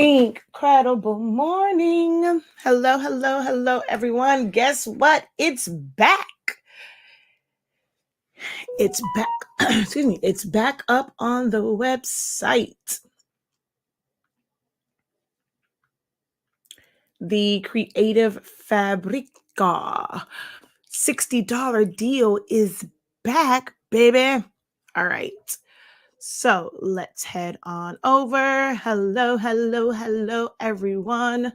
Incredible morning. Hello, hello, hello, everyone. Guess what? It's back. It's back. Excuse me. It's back up on the website. The Creative Fabrica $60 deal is back, baby. All right. So let's head on over. Hello, hello, hello, everyone.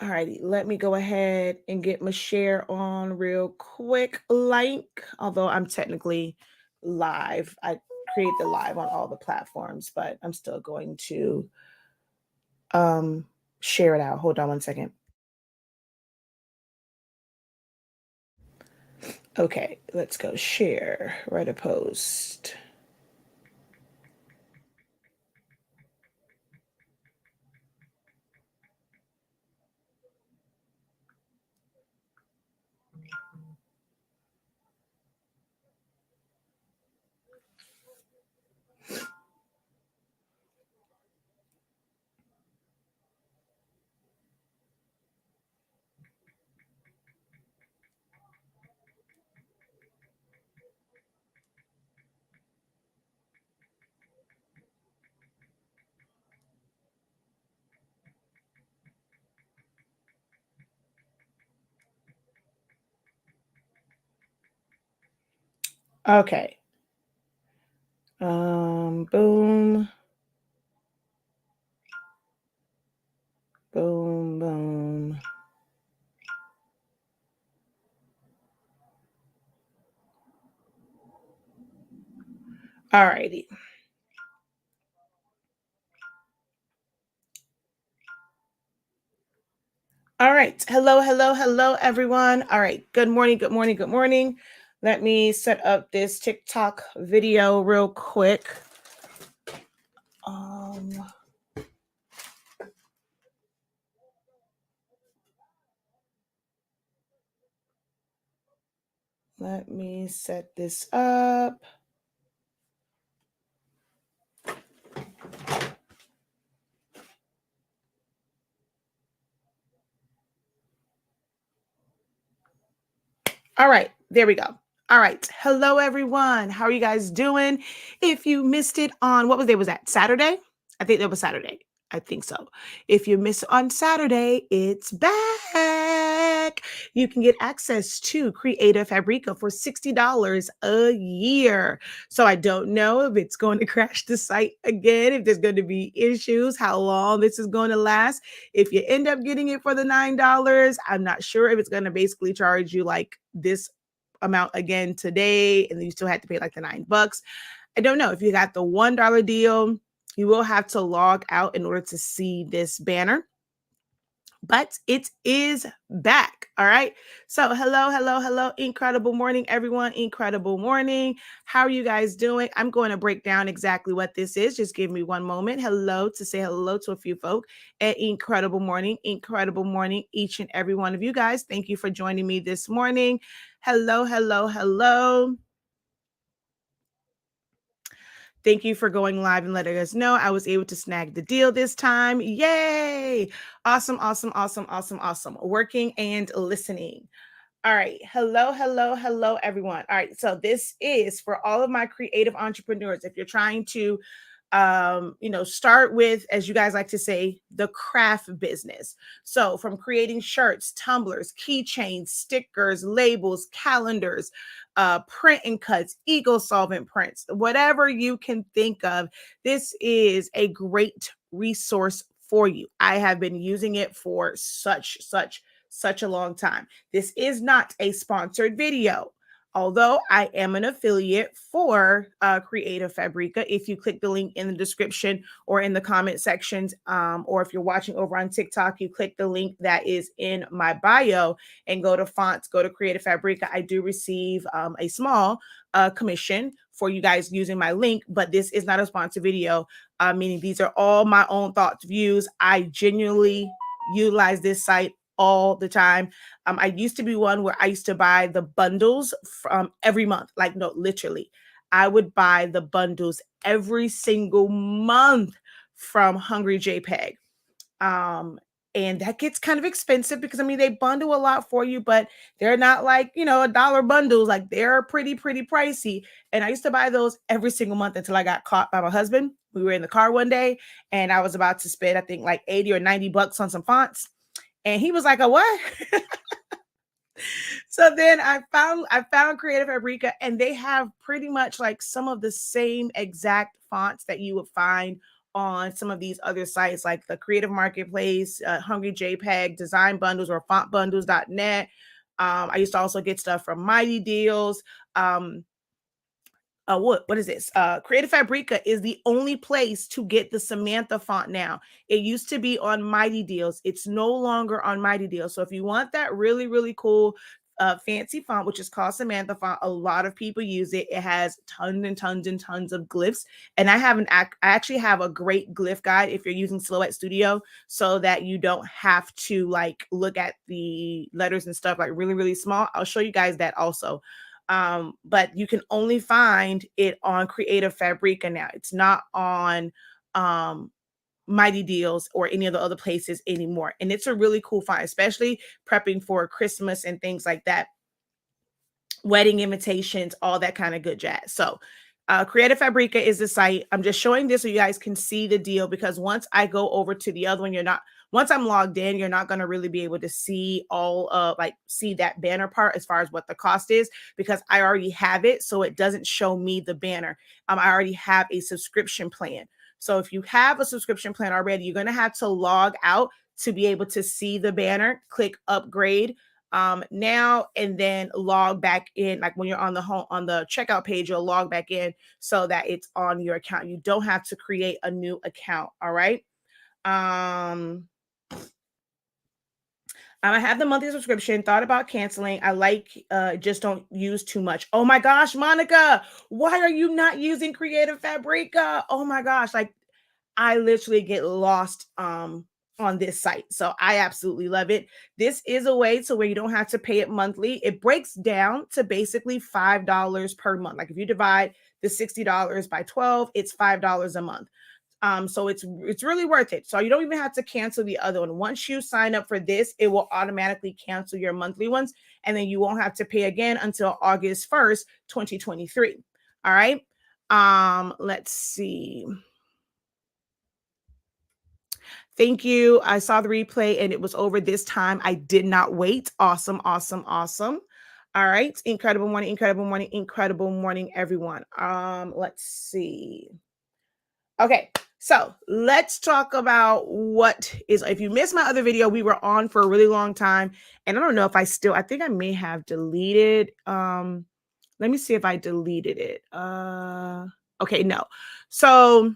All righty, let me go ahead and get my share on real quick, although I'm technically live. I create the live on all the platforms, but I'm still going to share it out. Hold on one second. Okay, let's go share, write a post. Okay. Boom. Boom, boom. All righty. All right. Hello, hello, hello, everyone. All right. Good morning, good morning, good morning. Let me set up this TikTok video real quick. Let me set this up. All right, there we go. All right. Hello, everyone. How are you guys doing? If you missed it on, what was day was that? Saturday? I think that was Saturday. I think so. If you missed it on Saturday, it's back. You can get access to Creative Fabrica for $60 a year. So I don't know if it's going to crash the site again, if there's going to be issues, how long this is going to last. If you end up getting it for the $9, I'm not sure if it's going to basically charge you like this amount again today, and then you still have to pay like the $9. I don't know. If you got the $1 deal, you will have to log out in order to see this banner, but it is back. All right. So hello, hello, hello. Incredible morning, everyone. Incredible morning. How are you guys doing? I'm going to break down exactly what this is. Just give me one moment. Hello, to say hello to a few folk. And incredible morning, each and every one of you guys. Thank you for joining me this morning. Hello, hello, hello. Thank you for going live and letting us know I was able to snag the deal this time. Yay! Awesome, awesome, awesome, awesome, awesome. Working and listening. All right. Hello, hello, hello, everyone. All right. So this is for all of my creative entrepreneurs. If you're trying to start with, as you guys like to say, the craft business. So from creating shirts, tumblers, keychains, stickers, labels, calendars, print and cuts, eco solvent prints, whatever you can think of, this is a great resource for you. I have been using it for such a long time. This is not a sponsored video. Although I am an affiliate for Creative Fabrica, if you click the link in the description or in the comment sections, or if you're watching over on TikTok, you click the link that is in my bio and go to fonts, go to Creative Fabrica. I do receive a small commission for you guys using my link, but this is not a sponsored video, meaning these are all my own thoughts, views. I genuinely utilize this site all the time. I used to be one where I used to buy the bundles from every month. Like, no, literally, I would buy the bundles every single month from Hungry JPEG. Um, and that gets kind of expensive because I mean they bundle a lot for you, but they're not like, you know, $1 bundles. Like they're pretty pricey. And I used to buy those every single month until I got caught by my husband. We were in the car one day and I was about to spend, I think, like 80 or 90 bucks on some fonts. And he was like, a what? So then I found Creative Fabrica, and they have pretty much like some of the same exact fonts that you would find on some of these other sites like the Creative Marketplace, Hungry JPEG, Design Bundles, or fontbundles.net. I used to also get stuff from Mighty Deals. What is this? Creative Fabrica is the only place to get the Samantha font now. It used to be on Mighty Deals. It's no longer on Mighty Deals. So if you want that really cool fancy font, which is called Samantha font, a lot of people use it. It has tons and tons and tons of glyphs. And I actually have a great glyph guide if you're using Silhouette Studio, so that you don't have to like look at the letters and stuff like really small. I'll show you guys that also. But you can only find it on Creative Fabrica now. It's not on Mighty Deals or any of the other places anymore. And it's a really cool find, especially prepping for Christmas and things like that. Wedding invitations, all that kind of good jazz. So Creative Fabrica is the site. I'm just showing this so you guys can see the deal, because once I go over to the other one, once I'm logged in, you're not going to really be able to see see that banner part as far as what the cost is, because I already have it. So it doesn't show me the banner. I already have a subscription plan. So if you have a subscription plan already, you're going to have to log out to be able to see the banner, click upgrade now, and then log back in. Like when you're on the checkout page, you'll log back in so that it's on your account. You don't have to create a new account. All right. I have the monthly subscription, thought about canceling. I just don't use too much. Oh my gosh, Monica, why are you not using Creative Fabrica? Oh my gosh, like I literally get lost on this site. So I absolutely love it. This is a way to where you don't have to pay it monthly. It breaks down to basically $5 per month. Like if you divide the $60 by 12, it's $5 a month. So it's really worth it. So you don't even have to cancel the other one. Once you sign up for this, it will automatically cancel your monthly ones, and then you won't have to pay again until August 1st, 2023. All right. Let's see. Thank you. I saw the replay and it was over this time. I did not wait. Awesome. All right. Incredible morning, everyone. Let's see. Okay. So let's talk about if you missed my other video, we were on for a really long time. And I don't know if I think I may have deleted. Let me see if I deleted it. Okay, no. So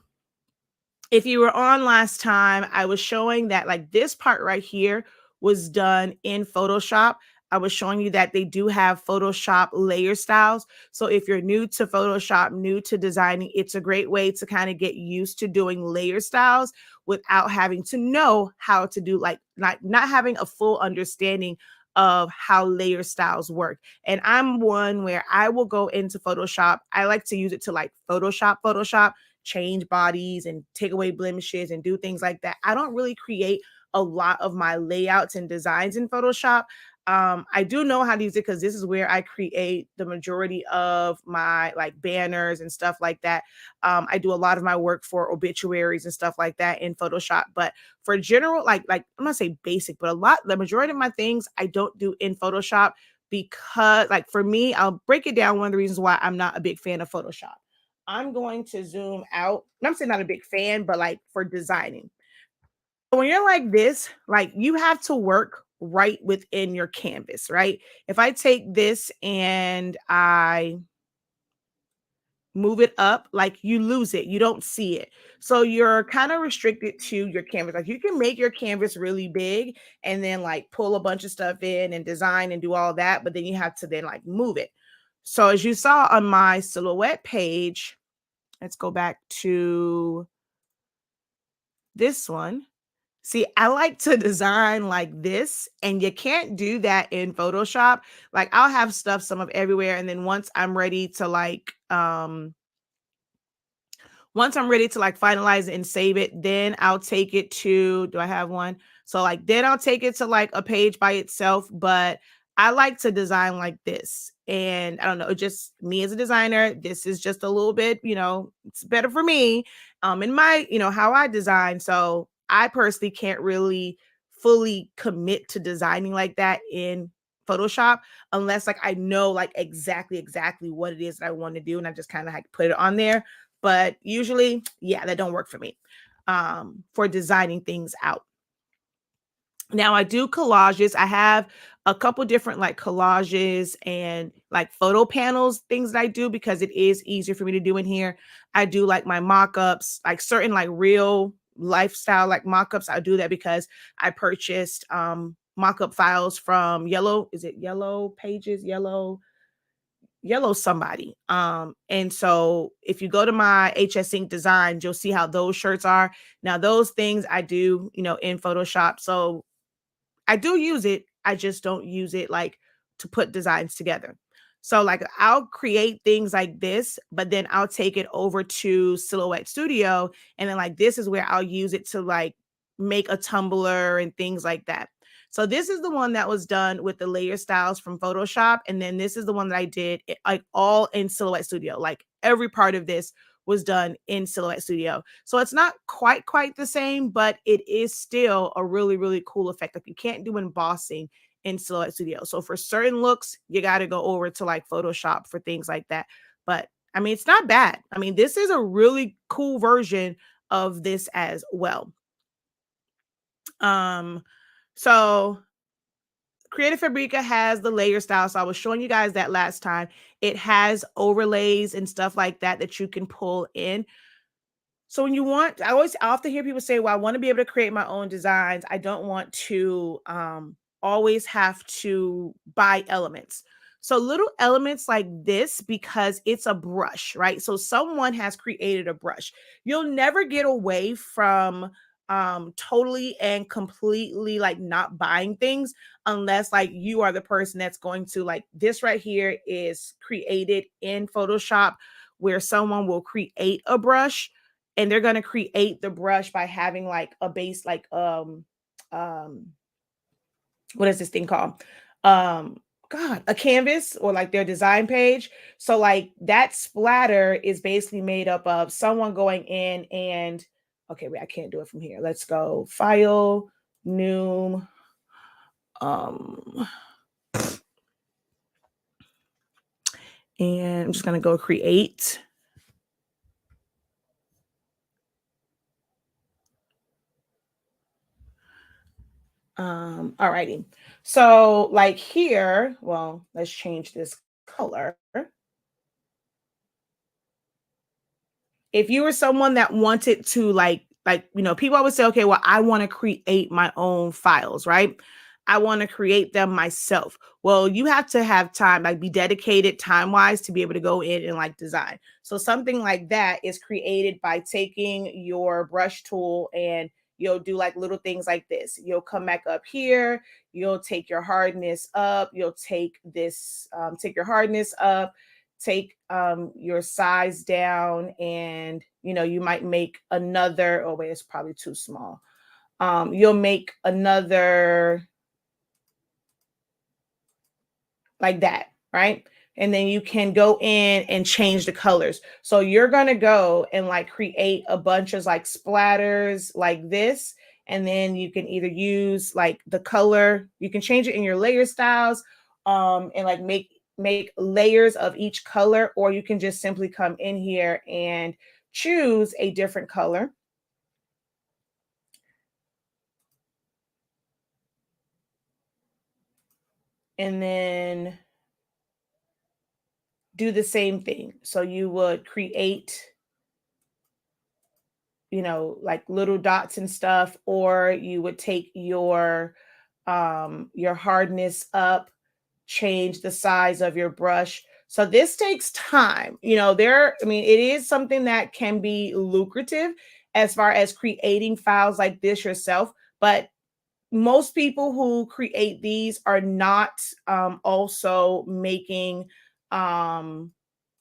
if you were on last time, I was showing that like this part right here was done in Photoshop. I was showing you that they do have Photoshop layer styles. So if you're new to Photoshop, new to designing, it's a great way to kind of get used to doing layer styles without having to know how to do not having a full understanding of how layer styles work. And I'm one where I will go into Photoshop. I like to use it to like Photoshop, change bodies and take away blemishes and do things like that. I don't really create a lot of my layouts and designs in Photoshop. I do know how to use it because this is where I create the majority of my like banners and stuff like that. I do a lot of my work for obituaries and stuff like that in Photoshop. But for general, like I'm not say basic, but the majority of my things I don't do in Photoshop, because like for me, I'll break it down. One of the reasons why I'm not a big fan of Photoshop. I'm going to zoom out. I'm saying not a big fan, but like for designing. When you're like this, like you have to work right within your canvas, right? If I take this and I move it up, like you lose it, you don't see it. So you're kind of restricted to your canvas. Like you can make your canvas really big and then like pull a bunch of stuff in and design and do all that, but then you have to then like move it. So as you saw on my silhouette page, let's go back to this one. See, I like to design like this, and you can't do that in Photoshop. Like I'll have stuff some of everywhere, and then once I'm ready to Once I'm ready to like finalize it and save it, then I'll take it to, do I have one? So like, then I'll take it to like a page by itself, but I like to design like this. And I don't know, just me as a designer, this is just a little bit, it's better for me, in my, how I design. So I personally can't really fully commit to designing like that in Photoshop unless like I know like exactly what it is that I want to do, and I just kind of like put it on there. But usually, yeah, that don't work for me for designing things out. Now I do collages. I have a couple different like collages and like photo panels, things that I do because it is easier for me to do in here. I do like my mock-ups, like certain like real lifestyle like mock-ups. I do that because I purchased mock-up files from Yellow Pages, Yellow somebody. And so if you go to my HS Ink designs, you'll see how those shirts are. Now those things I do, in Photoshop. So I do use it. I just don't use it like to put designs together. So like I'll create things like this, but then I'll take it over to Silhouette Studio. And then like this is where I'll use it to like make a Tumblr and things like that. So this is the one that was done with the layer styles from Photoshop. And then this is the one that I did like all in Silhouette Studio. Like every part of this was done in Silhouette Studio. So it's not quite the same, but it is still a really cool effect. Like you can't do embossing in Silhouette Studio. So for certain looks, you got to go over to like Photoshop for things like that. But I mean, it's not bad. I mean, this is a really cool version of this as well. So Creative Fabrica has the layer style. So I was showing you guys that last time. It has overlays and stuff like that that you can pull in. So when I often hear people say, well, I want to be able to create my own designs. I don't want to always have to buy elements. So little elements like this, because it's a brush, right? So someone has created a brush. You'll never get away from totally and completely like not buying things unless like you are the person that's going to like this right here is created in Photoshop where someone will create a brush, and they're going to create the brush by having like a base like what is this thing called, um a canvas or like their design page. So like that splatter is basically made up of someone going in and okay, wait, I can't do it from here. Let's go file, new, and I'm just going to go create. Alrighty. So like here, well, let's change this color. If you were someone that wanted to people always say, okay, well, I want to create my own files, right? I want to create them myself. Well, you have to have time, like be dedicated time wise to be able to go in and like design. So something like that is created by taking your brush tool and you'll do like little things like this. You'll come back up here. You'll take your hardness up. You'll take your hardness up, take your size down, and you might make another, oh wait, it's probably too small. You'll make another like that, right? And then you can go in and change the colors. So you're going to go and like create a bunch of like splatters like this. And then you can either use like the color, you can change it in your layer styles, and like make layers of each color, or you can just simply come in here and choose a different color. And then do the same thing. So you would create, like little dots and stuff, or you would take your hardness up, change the size of your brush. So this takes time. It is something that can be lucrative as far as creating files like this yourself, but most people who create these are not also making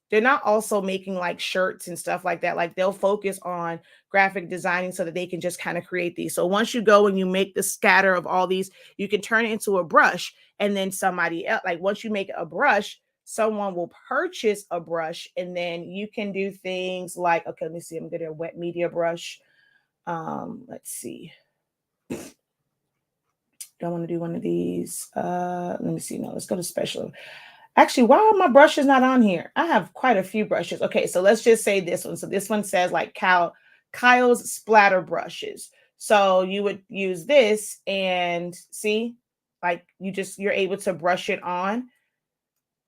they're not also making like shirts and stuff like that. Like they'll focus on graphic designing so that they can just kind of create these. So once you go and you make the scatter of all these, you can turn it into a brush, and then somebody else, like once you make a brush, someone will purchase a brush, and then you can do things like, okay, let me see, I'm getting a wet media brush. Let's see. Do I want to do one of these? Let me see. No, let's go to special. Actually, why are my brushes not on here? I have quite a few brushes. Okay, so let's just say this one. So this one says like Kyle's splatter brushes. So you would use this and see, like you're able to brush it on.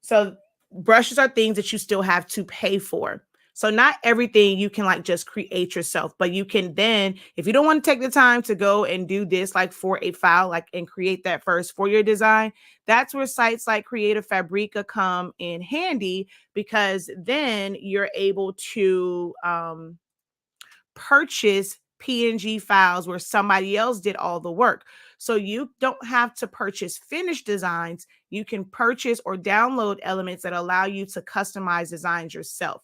So brushes are things that you still have to pay for. So not everything you can like just create yourself, but you can then, if you don't want to take the time to go and do this like for a file, like and create that first for your design, that's where sites like Creative Fabrica come in handy, because then you're able to purchase PNG files where somebody else did all the work. So you don't have to purchase finished designs. You can purchase or download elements that allow you to customize designs yourself.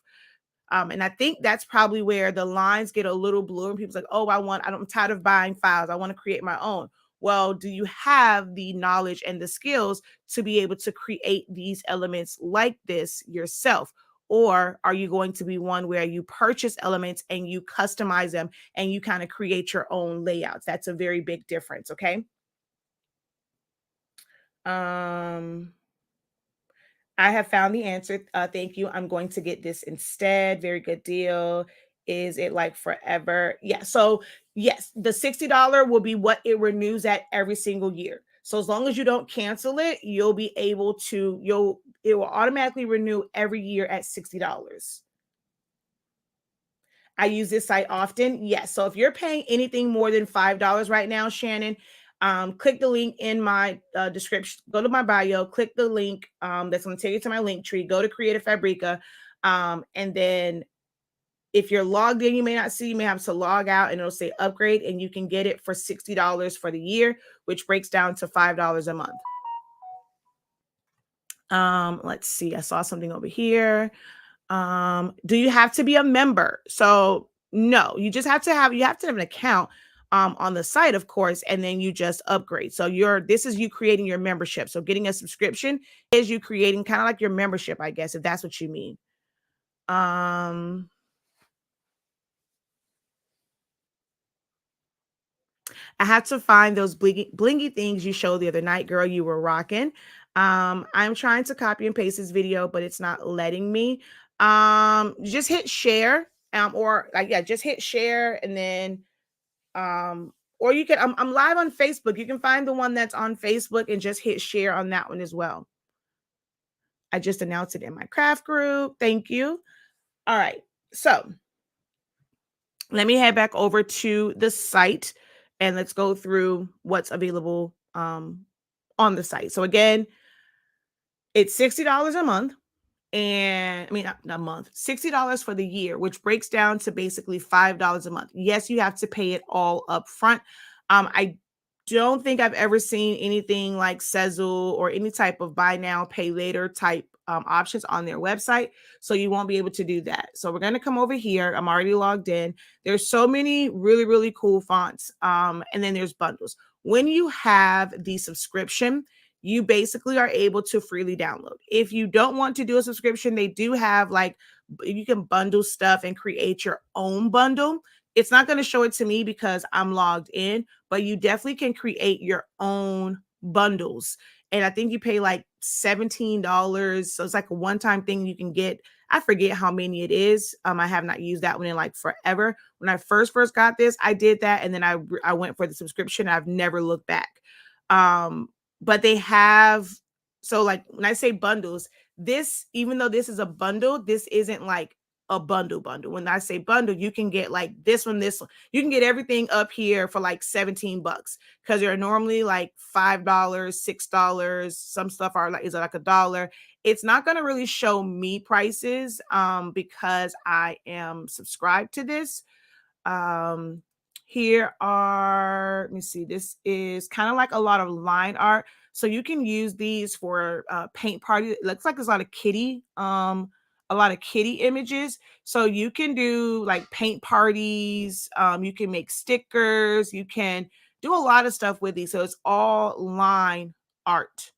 And I think that's probably where the lines get a little blurry. And people's like, oh, I'm tired of buying files. I want to create my own. Well, do you have the knowledge and the skills to be able to create these elements like this yourself? Or are you going to be one where you purchase elements and you customize them and you kind of create your own layouts? That's a very big difference. Okay. I have found the answer. Thank you. I'm going to get this instead. Very good deal. Is it like forever? Yeah. So, yes, the $60 will be what it renews at every single year. So, as long as you don't cancel it, you'll be able to, it will automatically renew every year at $60. I use this site often. Yes. So if you're paying anything more than $5 right now, Shannon, click the link in my description. Go to my bio, click the link that's going to take you to my link tree. Go to Creative Fabrica. And then if you're logged in, you may not see, you may have to log out and it'll say upgrade, and you can get it for $60 for the year, which breaks down to $5 a month. Let's see. I saw something over here. Do you have to be a member? So no, you have to have an account on the site, of course, and then you just upgrade. So this is you creating your membership. So getting a subscription is you creating kind of like your membership, I guess, if that's what you mean. I had to find those blingy things you showed the other night, girl. You were rocking. I'm trying to copy and paste this video, but it's not letting me. Just hit share, or like, yeah, just hit share, and then or you can, I'm live on Facebook. You can find the one that's on Facebook and just hit share on that one as well. I just announced it in my craft group. Thank you. All right. So let me head back over to the site and let's go through what's available on the site. So again, it's $60 a month. And I mean, not a month, $60 for the year, which breaks down to basically $5 a month. Yes, you have to pay it all up front. I don't think I've ever seen anything like Sezzle or any type of buy now, pay later type options on their website. So you won't be able to do that. So we're going to come over here. I'm already logged in. There's so many really, really cool fonts. And then there's bundles. When you have the subscription, you basically are able to freely download. If you don't want to do a subscription, they do have like, you can bundle stuff and create your own bundle. It's not going to show it to me because I'm logged in, but you definitely can create your own bundles. And I think you pay like $17. So it's like a one-time thing you can get. I forget how many it is. I have not used that one in like forever. When I first got this, I did that. And then I went for the subscription. I've never looked back. But they have, so like when I say bundles, this, even though this is a bundle, this isn't like a bundle. When I say bundle, you can get like this one, you can get everything up here for like $17 because they're normally like $5, $6. Some stuff is like $1. It's not going to really show me prices because I am subscribed to this. Here are, let me see, this is kind of like a lot of line art. So you can use these for paint party. It looks like there's a lot of kitty a lot of kitty images. So you can do like paint parties, you can make stickers, you can do a lot of stuff with these. So it's all line art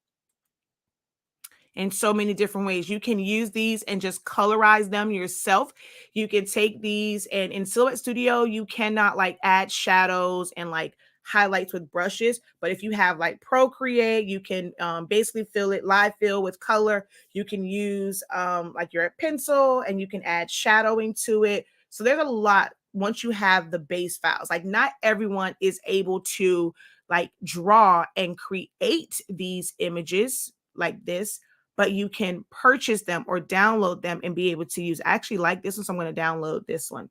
in so many different ways. You can use these and just colorize them yourself. You can take these, and in Silhouette Studio, you cannot like add shadows and like highlights with brushes. But if you have like Procreate, you can basically fill it live fill with color. You can use like your pencil, and you can add shadowing to it. So there's a lot once you have the base files. Like not everyone is able to like draw and create these images like this, but you can purchase them or download them and be able to use. I actually like this one, so I'm going to download this one.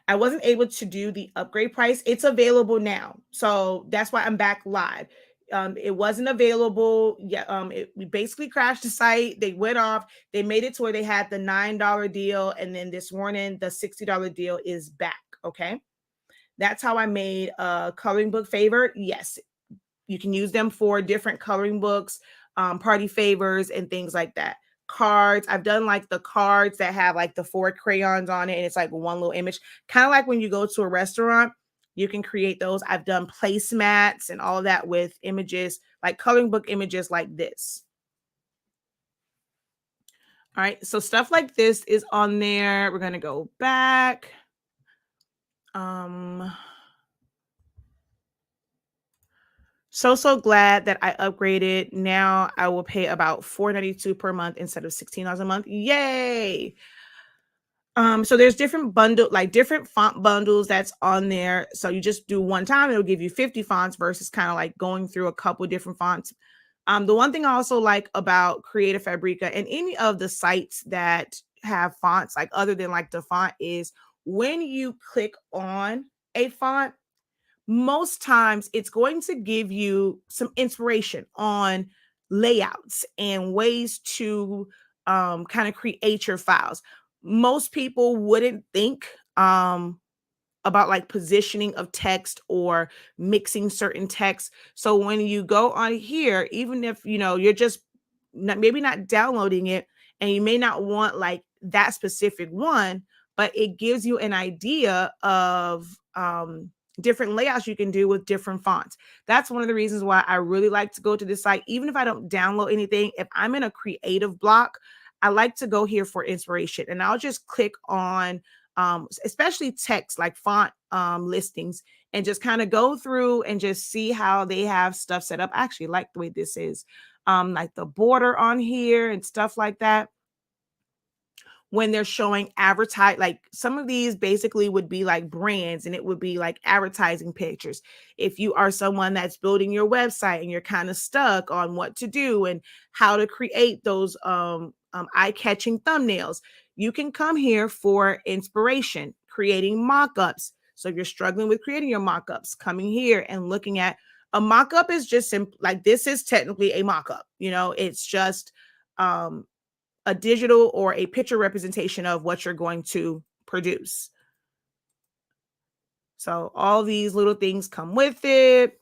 I wasn't able to do the upgrade price. It's available now, so that's why I'm back live. It wasn't available yet. We basically crashed the site. They went off. They made it to where they had the $9 deal, and then this morning the $60 deal is back. Okay, that's how I made a coloring book favorite. Yes, you can use them for different coloring books, party favors, and things like that. Cards. I've done like the cards that have like the 4 crayons on it, and it's like one little image. Kind of like when you go to a restaurant, you can create those. I've done placemats and all of that with images, like coloring book images like this. All right, so stuff like this is on there. We're gonna go back. So glad that I upgraded. Now I will pay about $4.92 per month instead of $16 a month. Yay! So there's different bundle, like different font bundles that's on there. So you just do one time, it'll give you 50 fonts versus kind of like going through a couple different fonts. The one thing I also like about Creative Fabrica and any of the sites that have fonts, like other than like the font, is when you click on a font, most times it's going to give you some inspiration on layouts and ways to kind of create your files. Most people wouldn't think about like positioning of text or mixing certain text. So when you go on here, even if you're just maybe not downloading it, and you may not want like that specific one, but it gives you an idea of different layouts you can do with different fonts. That's one of the reasons why I really like to go to this site. Even if I don't download anything, if I'm in a creative block, I like to go here for inspiration, and I'll just click on especially text like font listings, and just kind of go through and just see how they have stuff set up. I actually like the way this is, like the border on here and stuff like that. When they're showing advertise, like some of these basically would be like brands, and it would be like advertising pictures. If you are someone that's building your website and you're kind of stuck on what to do and how to create those eye-catching thumbnails, you can come here for inspiration, creating mock-ups. So if you're struggling with creating your mock-ups, coming here and looking at a mock-up is just simple. Like this is technically a mock-up, it's just a digital or a picture representation of what you're going to produce. So all these little things come with it.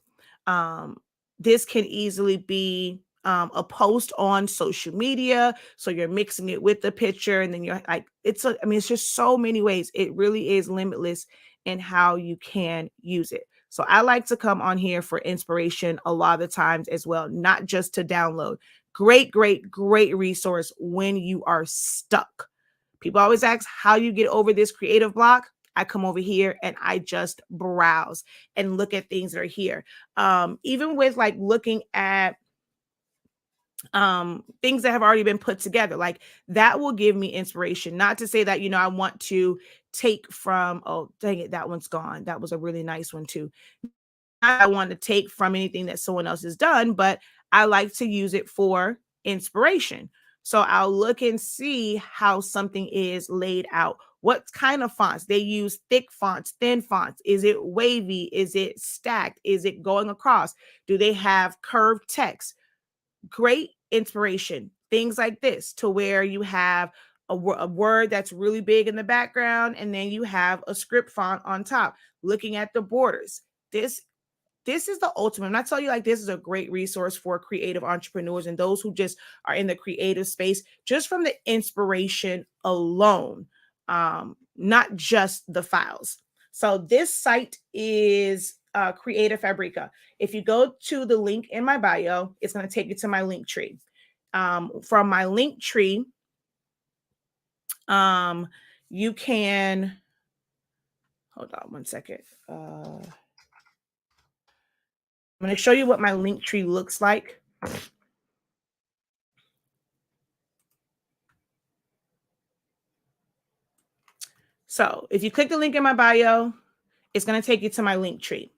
This can easily be a post on social media. So you're mixing it with the picture, and then you're like, it's just so many ways. It really is limitless in how you can use it. So I like to come on here for inspiration a lot of the times as well, not just to download. Great resource when you are stuck. People always ask how you get over this creative block. I come over here and I just browse and look at things that are here. Even with like looking at things that have already been put together, like that will give me inspiration. Not to say that I want to take from, oh dang it, that one's gone. That was a really nice one too. I want to take from anything that someone else has done, but I like to use it for inspiration. So I'll look and see how something is laid out. What kind of fonts? They use thick fonts, thin fonts. Is it wavy? Is it stacked? Is it going across? Do they have curved text? Great inspiration. Things like this, to where you have a word that's really big in the background, and then you have a script font on top. Looking at the borders. This this is the ultimate. And I tell you, like, this is a great resource for creative entrepreneurs and those who just are in the creative space, just from the inspiration alone, not just the files. So this site is Creative Fabrica. If you go to the link in my bio, it's going to take you to my link tree. From my link tree, you can hold on one second. I'm going to show you what my link tree looks like. So if you click the link in my bio, it's going to take you to my link tree.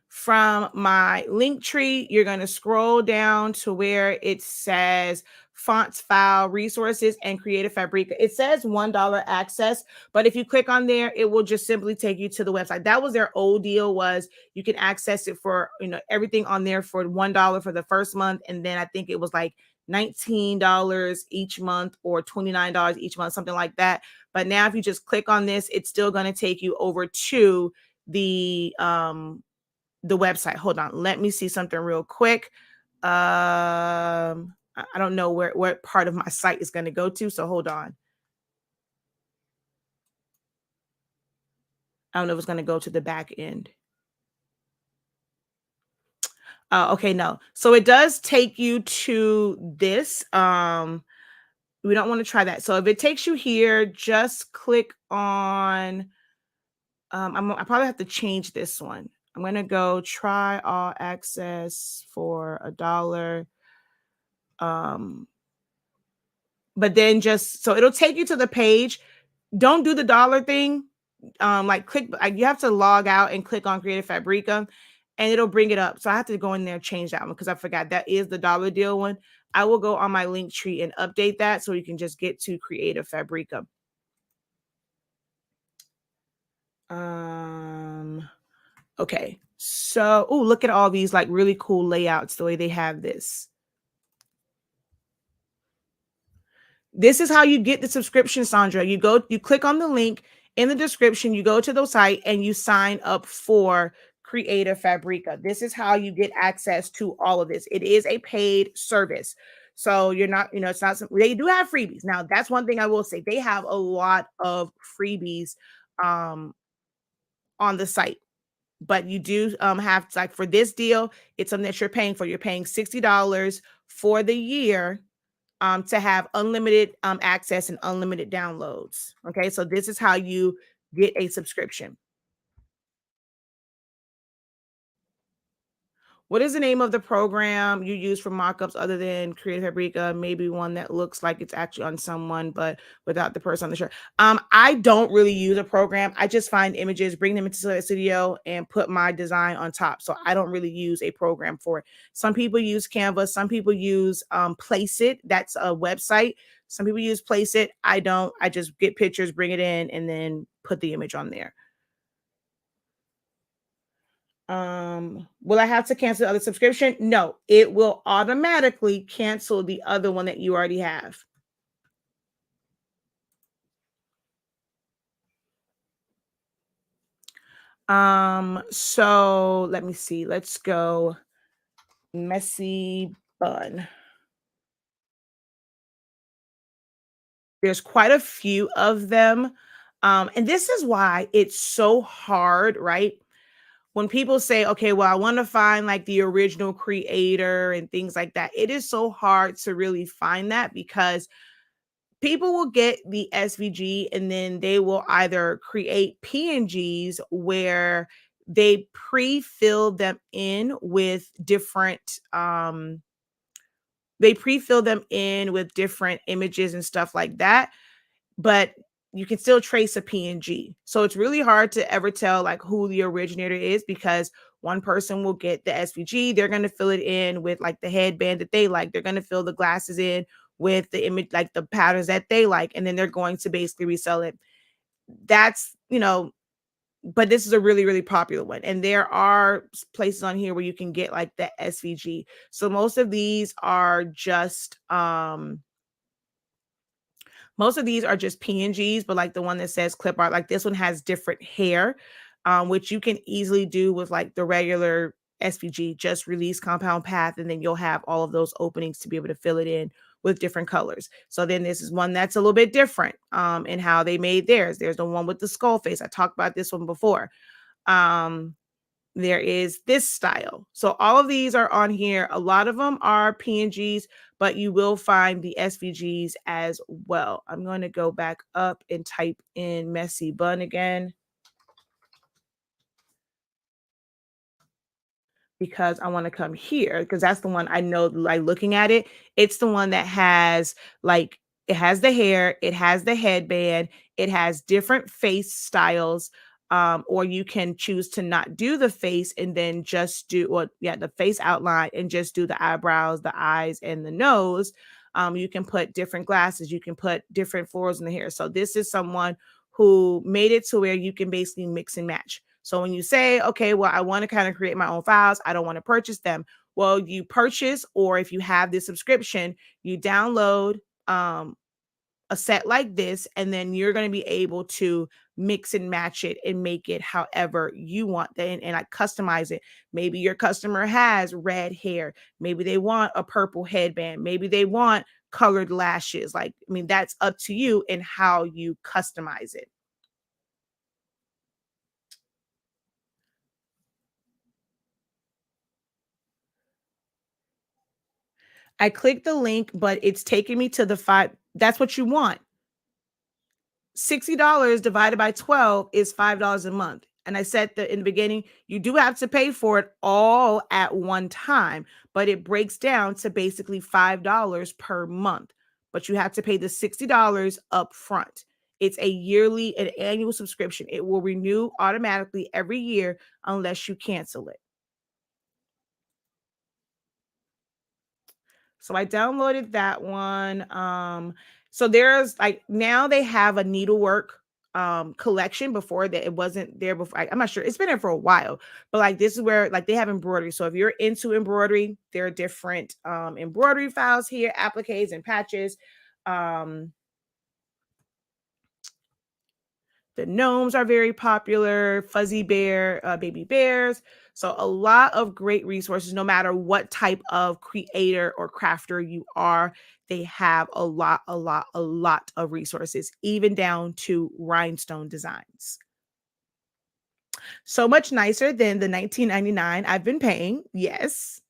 From my link tree, you're going to scroll down to where it says fonts, file, resources, and Creative Fabrica. It says $1 access, but if you click on there, it will just simply take you to the website. That was their old deal, was you can access it for, everything on there for $1 for the first month. And then I think it was like $19 each month or $29 each month, something like that. But now if you just click on this, it's still going to take you over to the website. Hold on. Let me see something real quick. I don't know what part of my site is going to go to. So hold on. I don't know if it's going to go to the back end. Okay, no. So it does take you to this. We don't want to try that. So if it takes you here, just click on, I probably have to change this one. I'm going to go try all access for $1. But then so it'll take you to the page. Don't do the dollar thing. You have to log out and click on Creative Fabrica and it'll bring it up. So I have to go in there and change that one because I forgot that is the dollar deal one. I will go on my link tree and update that so you can just get to Creative Fabrica. Okay. So, look at all these like really cool layouts, the way they have this. This is how you get the subscription, Sandra. You click on the link in the description, you go to the site and you sign up for Creative Fabrica. This is how you get access to all of this. It is a paid service. So you're not, it's not, they do have freebies. Now, that's one thing I will say. They have a lot of freebies on the site. But you do have, like, for this deal, it's something that you're paying for. You're paying $60 for the year to have unlimited access and unlimited downloads. Okay, so this is how you get a subscription. What is the name of the program you use for mockups other than Creative Fabrica? Maybe one that looks like it's actually on someone, but without the person on the shirt. I don't really use a program. I just find images, bring them into Studio, and put my design on top. So I don't really use a program for it. Some people use Canva. Some people use Placeit. That's a website. Some people use Placeit. I don't. I just get pictures, bring it in, and then put the image on there. Will I have to cancel the other subscription? No, it will automatically cancel the other one that you already have. So let me see. Let's go messy bun. There's quite a few of them. And this is why it's so hard, right? When people say, okay, well, I want to find like the original creator and things like that, it is so hard to really find that because people will get the SVG and then they will either create PNGs where they pre-fill them in with different images and stuff like that, but you can still trace a PNG. So it's really hard to ever tell like who the originator is because one person will get the SVG. They're going to fill it in with like the headband that they like. They're going to fill the glasses in with the image, like the patterns that they like. And then they're going to basically resell it. That's, but this is a really, really popular one. And there are places on here where you can get like the SVG. So most of these are just, PNGs, but like the one that says clip art, like this one has different hair, which you can easily do with like the regular SVG, just release compound path, and then you'll have all of those openings to be able to fill it in with different colors. So then this is one that's a little bit different in how they made theirs. There's the one with the skull face. I talked about this one before. There is this style. So all of these are on here. A lot of them are PNGs, but you will find the SVGs as well. I'm going to go back up and type in messy bun again, because I want to come here, because that's the one I know, like looking at it, it's the one that has like, it has the hair, it has the headband, it has different face styles. Or you can choose to not do the face and then just do, well, yeah, the face outline and just do the eyebrows, the eyes, and the nose. You can put different glasses, you can put different florals in the hair. So this is someone who made it to where you can basically mix and match. So when you say, okay, well, I want to kind of create my own files, I don't want to purchase them. Well, you purchase, or if you have this subscription, you download a set like this, and then you're going to be able to mix and match it and make it however you want, and like customize it. Maybe your customer has red hair. Maybe they want a purple headband. Maybe they want colored lashes. Like, I mean, that's up to you and how you customize it. I clicked the link, but it's taking me to the five. That's what you want. $60 divided by 12 is $5 a month. And I said that in the beginning, you do have to pay for it all at one time, but it breaks down to basically $5 per month. But you have to pay the $60 up front. It's a yearly and annual subscription. It will renew automatically every year unless you cancel it. So I downloaded that one. So there's like, now they have a needlework collection. Before that, it wasn't there before. I'm not sure. It's been there for a while, but like this is where like they have embroidery. So if you're into embroidery, there are different embroidery files here, appliques and patches. Um, The gnomes are very popular, fuzzy bear, baby bears. So a lot of great resources, no matter what type of creator or crafter you are, they have a lot of resources, even down to rhinestone designs. So much nicer than the $19.99 I've been paying. Yes.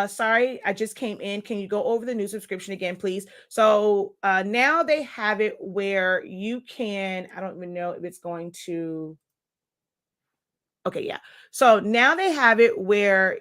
Sorry, I just came in. Can you go over the new subscription again, please? So now they have it where you can, I don't even know if it's going to, okay, yeah. So now they have it where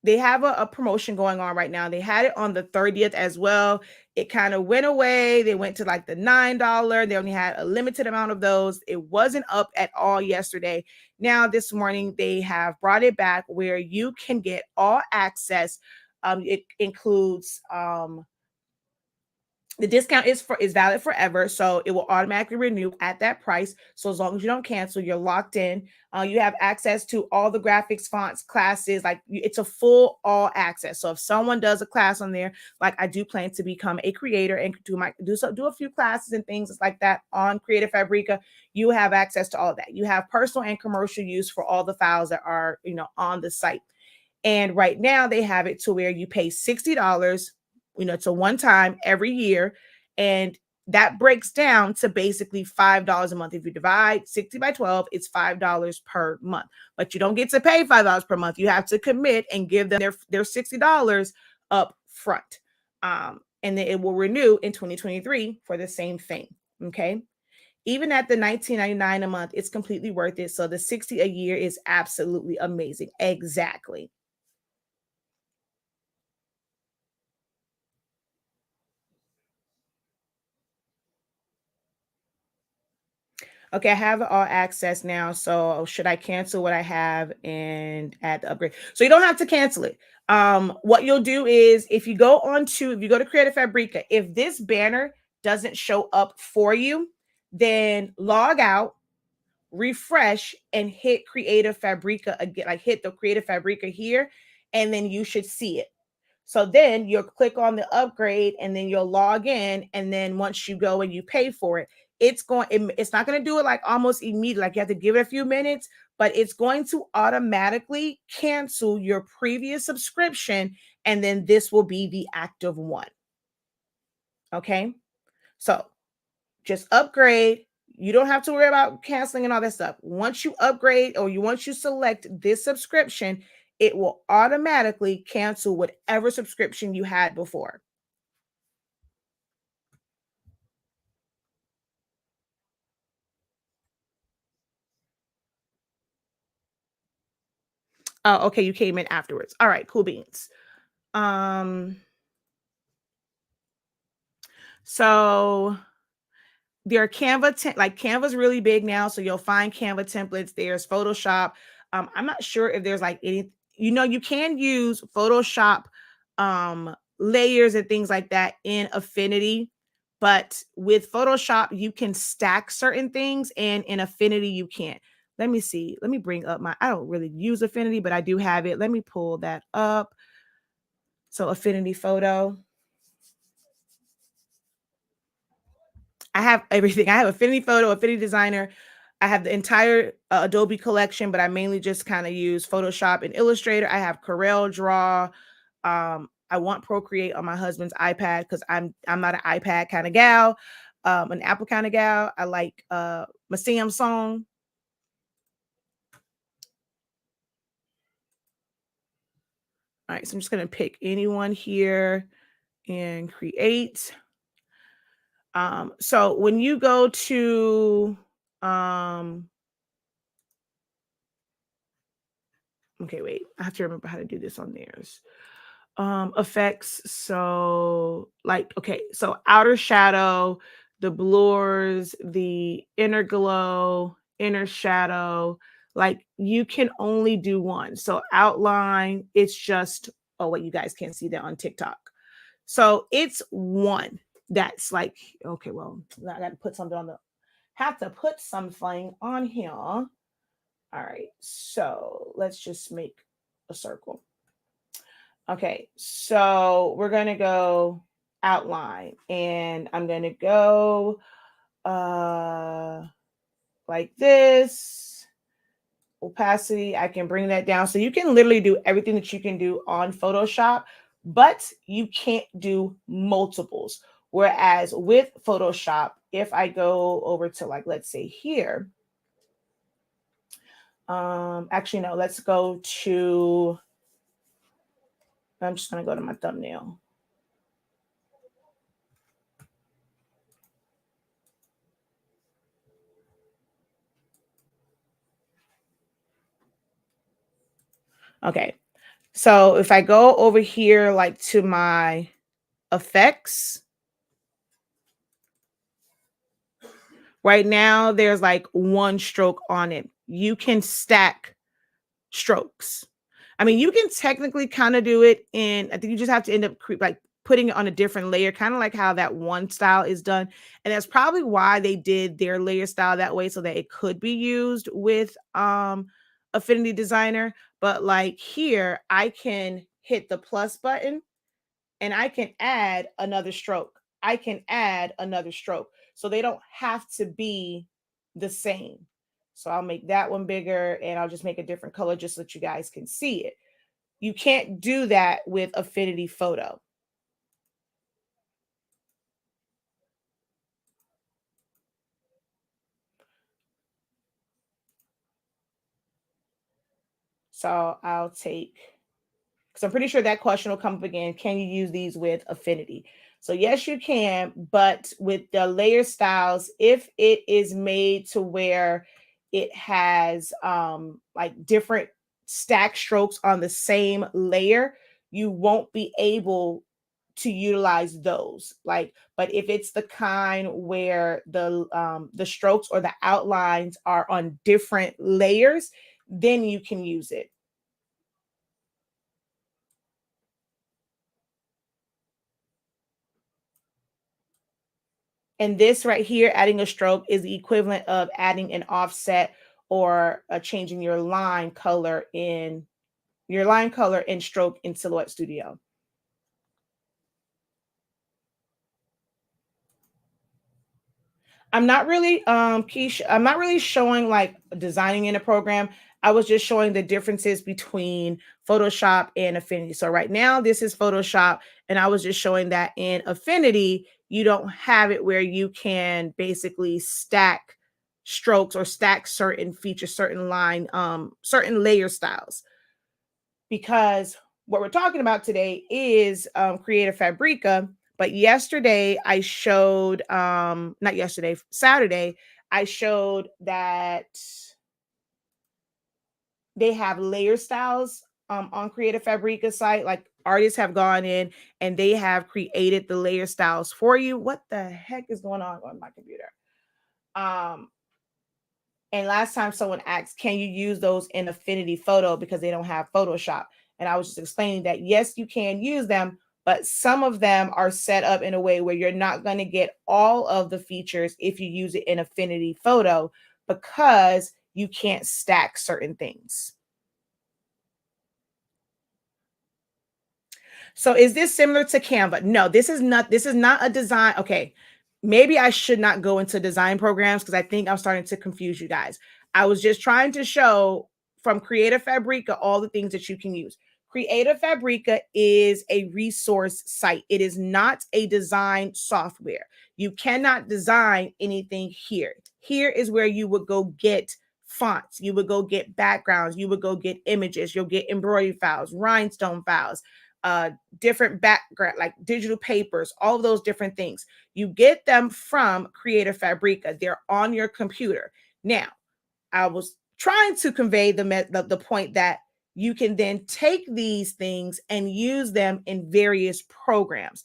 they have a promotion going on right now. They had it on the 30th as well. It kind of went away. They went to like the $9. They only had a limited amount of those. It wasn't up at all yesterday. Now this morning they have brought it back where you can get all access. It includes the discount is valid forever, so it will automatically renew at that price. So as long as you don't cancel, you're locked in. You have access to all the graphics, fonts, classes. Like it's a full all access. So if someone does a class on there, like I do plan to become a creator and do a few classes and things like that on Creative Fabrica, you have access to all of that. You have personal and commercial use for all the files that are on the site. And right now they have it to where you pay $60, it's a one time every year. And that breaks down to basically $5 a month. If you divide 60 by 12, it's $5 per month. But you don't get to pay $5 per month. You have to commit and give them their $60 up front. And then it will renew in 2023 for the same thing. Okay. Even at the $19.99 a month, it's completely worth it. So the 60 a year is absolutely amazing. Exactly. Okay, I have all access now. So should I cancel what I have and add the upgrade? So you don't have to cancel it. What you'll do is if you go to Creative Fabrica, if this banner doesn't show up for you, then log out, refresh, and hit Creative Fabrica again, like hit the Creative Fabrica here, and then you should see it. So then you'll click on the upgrade and then you'll log in. And then once you go and you pay for it, it's not going to do it like almost immediately. Like you have to give it a few minutes, but it's going to automatically cancel your previous subscription, and then this will be the active one. Okay, so just upgrade. You don't have to worry about canceling and all that stuff. Once you upgrade or once you select this subscription, it will automatically cancel whatever subscription you had before. Oh, okay, you came in afterwards. All right, cool beans. So there are like Canva's really big now, so you'll find Canva templates. There's Photoshop. I'm not sure if there's like any, you can use Photoshop layers and things like that in Affinity, but with Photoshop you can stack certain things, and in Affinity you can't. Let me see. Let me bring up I don't really use Affinity, but I do have it. Let me pull that up. So Affinity Photo. I have everything. I have Affinity Photo, Affinity Designer. I have the entire Adobe collection, but I mainly just kind of use Photoshop and Illustrator. I have Corel Draw. I want Procreate on my husband's iPad because I'm not an iPad kind of gal, an Apple kind of gal. I like my Samsung. All right, so I'm just gonna pick anyone here and create. So when you go to okay, wait, I have to remember how to do this on theirs. Effects. So like, okay, so outer shadow, the blurs, the inner glow, inner shadow, like you can only do one. So outline, it's just, oh wait, you guys can't see that on TikTok. So it's one that's like, okay, well, I got to put something on have to put something on here. All right, so let's just make a circle. Okay, so we're going to go outline, and I'm going to go like this. Opacity, I can bring that down. So you can literally do everything that you can do on Photoshop, but you can't do multiples. Whereas with Photoshop, if I go over to like, let's say here, actually, no, let's go to, I'm just going to go to my thumbnail. Okay. So if I go over here, like to my effects, right now there's like one stroke on it. You can stack strokes. I mean, you can technically kind of do it in, I think you just have to end up like putting it on a different layer, kind of like how that one style is done. And that's probably why they did their layer style that way, so that it could be used with Affinity Designer. But like here, I can hit the plus button and I can add another stroke. I can add another stroke. So they don't have to be the same. So I'll make that one bigger, and I'll just make a different color just so that you guys can see it. You can't do that with Affinity Photo. So I'll take, because I'm pretty sure that question will come up again. Can you use these with Affinity? So yes, you can, but with the layer styles, if it is made to where it has like different stack strokes on the same layer, you won't be able to utilize those. Like, but if it's the kind where the strokes or the outlines are on different layers, then you can use it. And this right here, adding a stroke, is the equivalent of adding an offset or changing your line color in stroke in Silhouette Studio. I'm not really Keisha, I'm not really showing like designing in a program. I was just showing the differences between Photoshop and Affinity. So right now, this is Photoshop, and I was just showing that in Affinity, you don't have it where you can basically stack strokes or stack certain features, certain layer styles. Because what we're talking about today is Creative Fabrica. But yesterday, I showed, not yesterday, Saturday, I showed that they have layer styles on Creative Fabrica site. Like artists have gone in and they have created the layer styles for you. What the heck is going on my computer? Um, and last time someone asked, can you use those in Affinity Photo because they don't have Photoshop? And I was just explaining that yes, you can use them, but some of them are set up in a way where you're not going to get all of the features if you use it in Affinity Photo because you can't stack certain things. So is this similar to Canva? No, this is not a design. Okay. Maybe I should not go into design programs because I think I'm starting to confuse you guys. I was just trying to show from Creative Fabrica all the things that you can use. Creative Fabrica is a resource site. It is not a design software. You cannot design anything here. Here is where you would go get fonts. You would go get backgrounds. You would go get images. You'll get embroidery files, rhinestone files, different background, like digital papers, all of those different things. You get them from Creative Fabrica. They're on your computer. Now, I was trying to convey the point that you can then take these things and use them in various programs.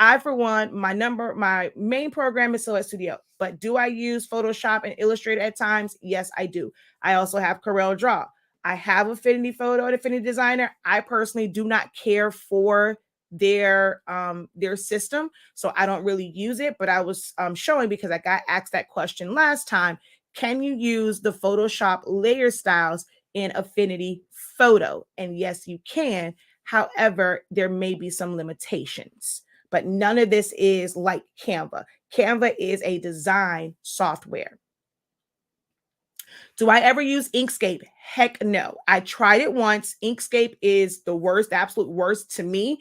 I, for one, my main program is Silhouette Studio, but do I use Photoshop and Illustrator at times? Yes, I do. I also have Corel Draw. I have Affinity Photo and Affinity Designer. I personally do not care for their system, so I don't really use it. But I was showing because I got asked that question last time. Can you use the Photoshop layer styles in Affinity Photo? And yes, you can. However, there may be some limitations, but none of this is like Canva. Canva is a design software. Do I ever use Inkscape? Heck no. I tried it once. Inkscape is the worst, the absolute worst to me,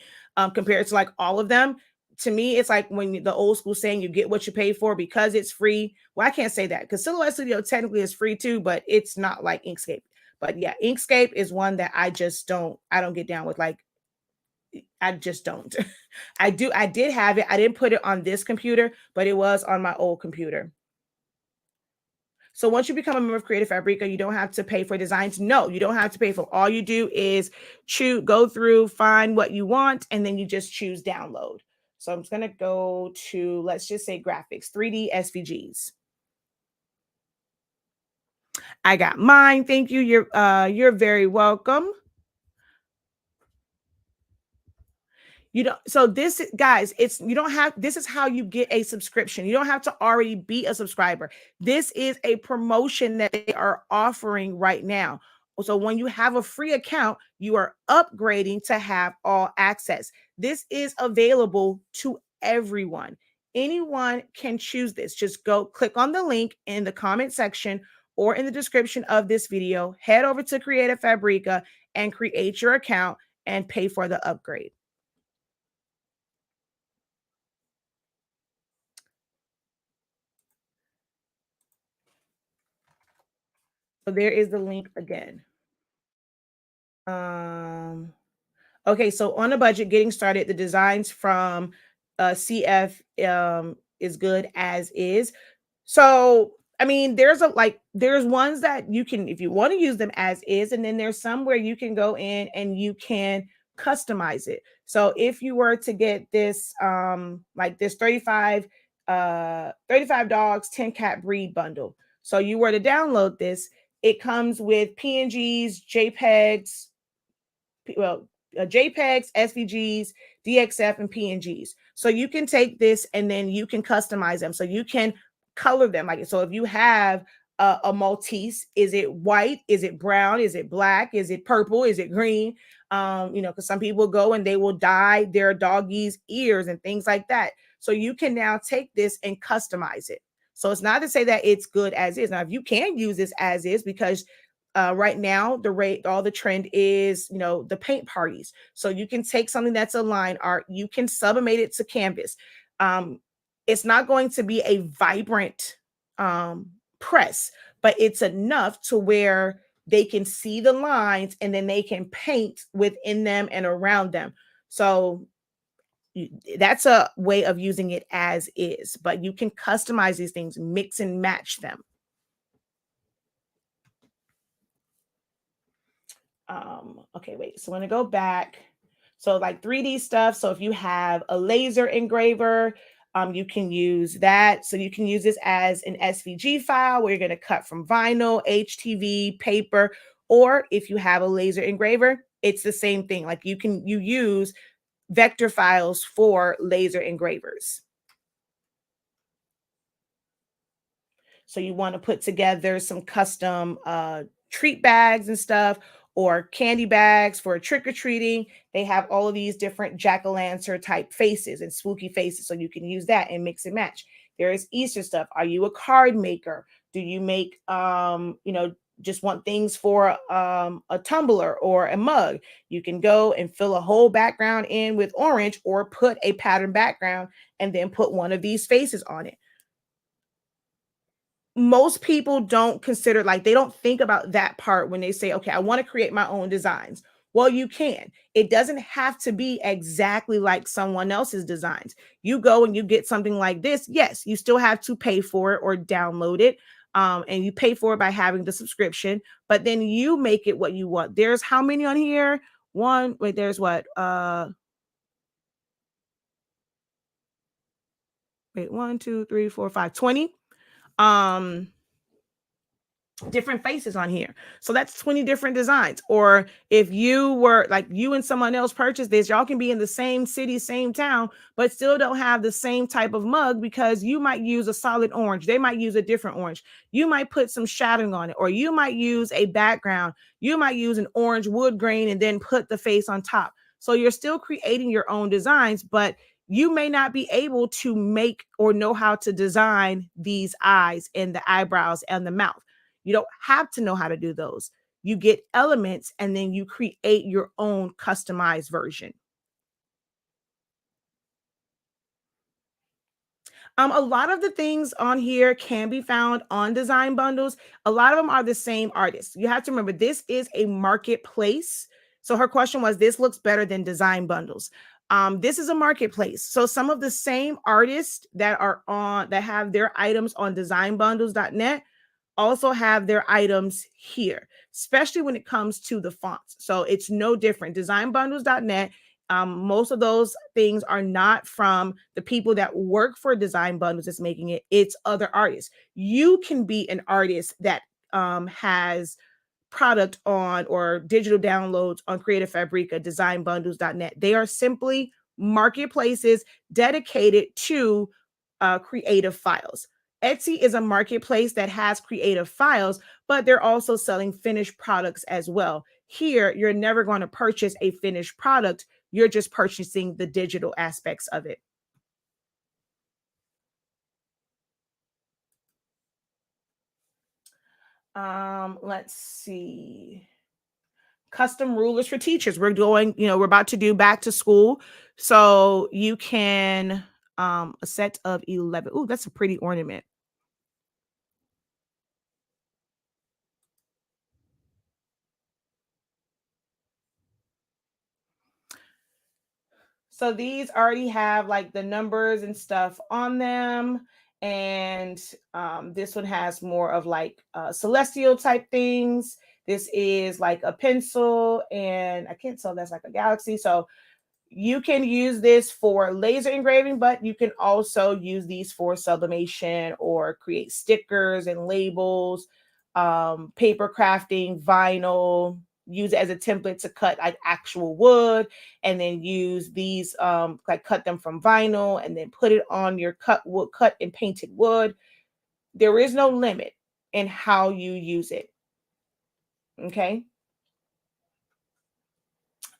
compared to like all of them. To me, it's like when the old school saying you get what you pay for because it's free. Well, I can't say that because Silhouette Studio technically is free too, but it's not like Inkscape. But yeah, Inkscape is one that I don't get down with. Like, I just don't. I did have it. I didn't put it on this computer, but it was on my old computer. So once you become a member of Creative Fabrica, you don't have to pay for designs. No, you don't have to pay for. All you do is go through, find what you want, and then you just choose download. So I'm just gonna go to, let's just say graphics, 3D SVGs. I got mine. Thank you. You're very welcome. You don't, so this, guys, it's, you don't have, this is how you get a subscription. You don't have to already be a subscriber. This is a promotion that they are offering right now. So when you have a free account, you are upgrading to have all access. This is available to everyone. Anyone can choose this. Just go click on the link in the comment section or in the description of this video. Head over to Creative Fabrica and create your account and pay for the upgrade. So there is the link again. Okay, so on a budget, getting started, the designs from CF is good as is. So, I mean, there's ones that you can, if you want to use them as is, and then there's some where you can go in and you can customize it. So if you were to get this, like this 35 dogs, 10 cat breed bundle. So you were to download this, it comes with PNGs, JPEGs, JPEGs, SVGs, DXF, and PNGs. So you can take this and then you can customize them. So you can color them. Like, so if you have a Maltese, is it white? Is it brown? Is it black? Is it purple? Is it green? Because some people go and they will dye their doggies' ears and things like that. So you can now take this and customize it. So it's not to say that it's good as is. Now, if you can use this as is, because right now all the trend is, the paint parties. So you can take something that's a line art, you can sublimate it to canvas. um it's not going to be a vibrant press, but it's enough to where they can see the lines and then they can paint within them and around them. So that's a way of using it as is, but you can customize these things, mix and match them. Okay, wait. So I'm gonna go back. So like 3D stuff. So if you have a laser engraver, you can use that. So you can use this as an SVG file where you're gonna cut from vinyl, HTV, paper, or if you have a laser engraver, it's the same thing. Like you use vector files for laser engravers. So you want to put together some custom treat bags and stuff, or candy bags for trick or treating. They have all of these different jack-o'-lantern type faces and spooky faces. So you can use that and mix and match. There is Easter stuff. Are you a card maker? Do you make, just want things for a tumbler or a mug? You can go and fill a whole background in with orange, or put a pattern background and then put one of these faces on it. Most people don't consider, like, they don't think about that part when they say, okay, I want to create my own designs. Well, you can. It doesn't have to be exactly like someone else's designs. You go and you get something like this. Yes, you still have to pay for it or download it. And you pay for it by having the subscription, but then you make it what you want. There's how many on here? One, wait, there's what? Wait, 1, 2, 3, 4, 5, 20. Different faces on here. So that's 20 different designs. Or if you were like, you and someone else purchased this, y'all can be in the same city, same town, but still don't have the same type of mug, because you might use a solid orange. They might use a different orange. You might put some shadowing on it, or you might use a background. You might use an orange wood grain and then put the face on top. So you're still creating your own designs, but you may not be able to make or know how to design these eyes and the eyebrows and the mouth. You don't have to know how to do those. You get elements and then you create your own customized version. A lot of the things on here can be found on design bundles. A lot of them are the same artists. You have to remember, this is a marketplace. So her question was, this looks better than design bundles. This is a marketplace. So some of the same artists that have their items on designbundles.net also have their items here, especially when it comes to the fonts. So it's no different. Designbundles.net. Most of those things are not from the people that work for Design Bundles that's making it. It's other artists. You can be an artist that has product on or digital downloads on Creative Fabrica, designbundles.net. They are simply marketplaces dedicated to creative files. Etsy is a marketplace that has creative files, but they're also selling finished products as well. Here, you're never going to purchase a finished product. You're just purchasing the digital aspects of it. Let's see. Custom rulers for teachers. We're about to do back to school. So you can, a set of 11. Oh, that's a pretty ornament. So these already have like the numbers and stuff on them. And this one has more of like celestial type things. This is like a pencil, and I can't tell, that's like a galaxy. So you can use this for laser engraving, but you can also use these for sublimation or create stickers and labels, paper crafting, vinyl, use it as a template to cut like actual wood, and then use these, like cut them from vinyl and then put it on your cut and painted wood. There is no limit in how you use it. Okay.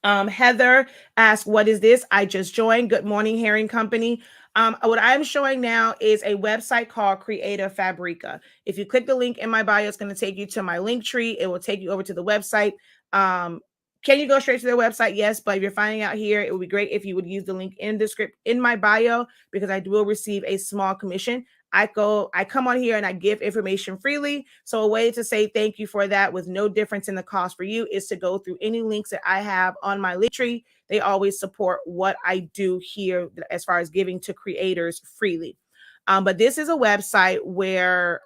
Heather asked, what is this? I just joined. Good morning, Herring Company. What I'm showing now is a website called Creative Fabrica. If you click the link in my bio, it's going to take you to my link tree. It will take you over to the website. Can you go straight to their website? Yes, but if you're finding out here, it would be great if you would use the link in the script in my bio, because I will receive a small commission. I come on here and I give information freely. So a way to say thank you for that with no difference in the cost for you is to go through any links that I have on my link tree. They always support what I do here as far as giving to creators freely. But this is a website where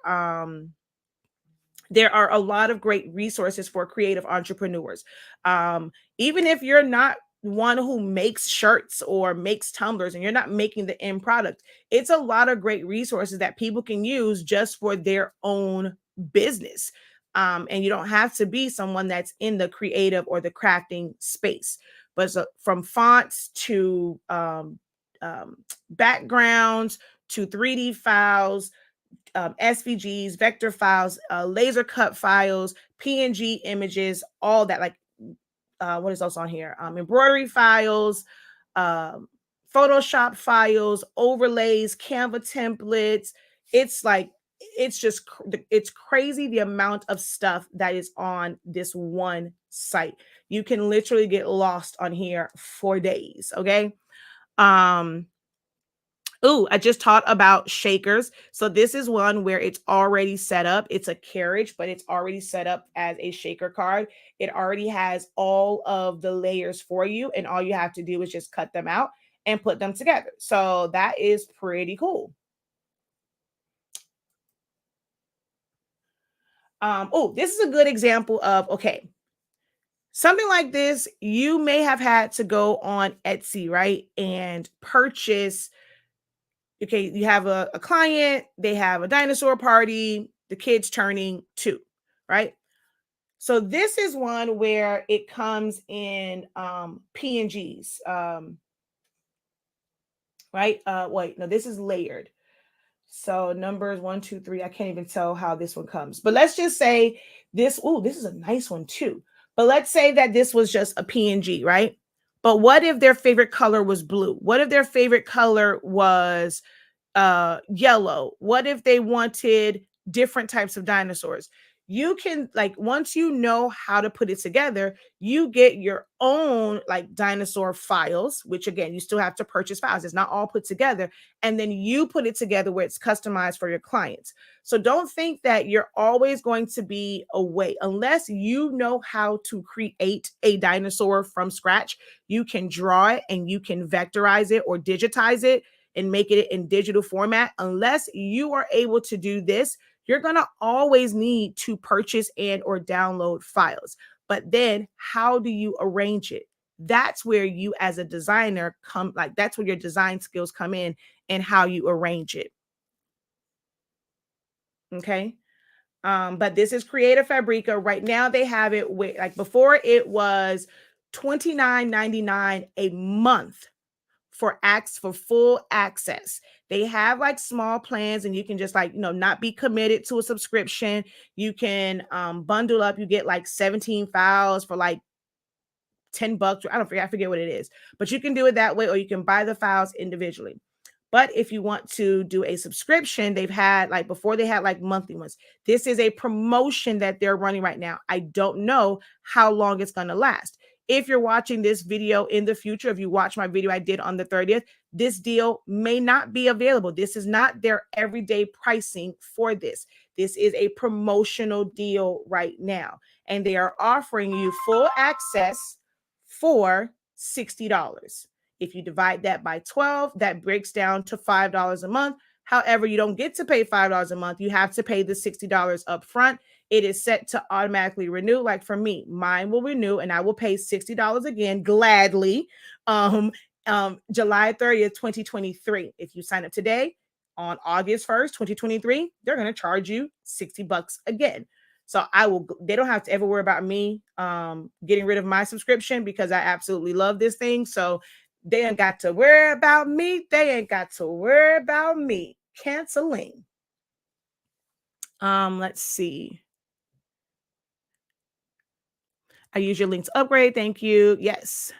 there are a lot of great resources for creative entrepreneurs. Even if you're not one who makes shirts or makes tumblers and you're not making the end product, it's a lot of great resources that people can use just for their own business. And you don't have to be someone that's in the creative or the crafting space. But so from fonts to backgrounds to 3D files, SVGs, vector files, laser cut files, PNG images, all that. Like, what is else on here? Embroidery files, Photoshop files, overlays, Canva templates. It's like, it's crazy the amount of stuff that is on this one site. You can literally get lost on here for days. Okay. Oh, I just taught about shakers. So this is one where it's already set up. It's a carriage, but it's already set up as a shaker card. It already has all of the layers for you, and all you have to do is just cut them out and put them together. So that is pretty cool. Oh, this is a good example of, okay, something like this, you may have had to go on Etsy, right? And purchase, okay, you have a client, they have a dinosaur party, the kid's turning 2, right? So this is one where it comes in PNGs, right? Wait, no, this is layered. So numbers 1, 2, 3. I can't even tell how this one comes. But let's just say this. Oh, this is a nice one too. But let's say that this was just a PNG, right? But what if their favorite color was blue? What if their favorite color was yellow? What if they wanted different types of dinosaurs? You can, like, once you know how to put it together, you get your own like dinosaur files, which again, you still have to purchase files. It's not all put together. And then you put it together where it's customized for your clients. So don't think that you're always going to be away unless you know how to create a dinosaur from scratch. You can draw it and you can vectorize it or digitize it and make it in digital format. Unless you are able to do this, you're going to always need to purchase and or download files. But then how do you arrange it? That's where you as a designer come, like that's where your design skills come in and how you arrange it. Okay. But this is Creative Fabrica. Right now they have it with, like, before it was $29.99 a month for full access. They have like small plans and you can just, like, not be committed to a subscription. You can bundle up. You get like 17 files for like $10. I forget what it is, but you can do it that way, or you can buy the files individually. But if you want to do a subscription, they've had, like, before they had like monthly ones. This is a promotion that they're running right now. I don't know how long it's going to last. If you're watching this video in the future, if you watch my video I did on the 30th, this deal may not be available. This is not their everyday pricing for this. This is a promotional deal right now. And they are offering you full access for $60. If you divide that by 12, that breaks down to $5 a month. However, you don't get to pay $5 a month. You have to pay the $60 up front. It is set to automatically renew. Like for me, mine will renew and I will pay $60 again gladly. July 30th, 2023. If you sign up today on August 1st, 2023, they're going to charge you $60 again. So they don't have to ever worry about me getting rid of my subscription because I absolutely love this thing. So they ain't got to worry about me. They ain't got to worry about me canceling. Let's see. I use your link to upgrade. Thank you. Yes.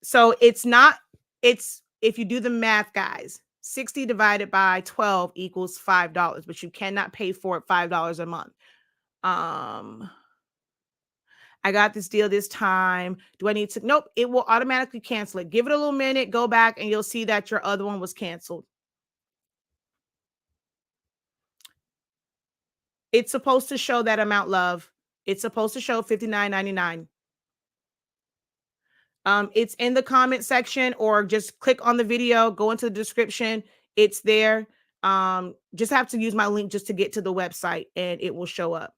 So it's not, it's, if you do the math, guys, 60 divided by 12 equals $5, but you cannot pay for it $5 a month. I got this deal this time. Do I need to? Nope. It will automatically cancel it. Give it a little minute, go back, and you'll see that your other one was canceled. It's supposed to show that amount, love. It's supposed to show $59.99. It's in the comment section, or just click on the video, go into the description. It's there. Just have to use my link just to get to the website, and it will show up.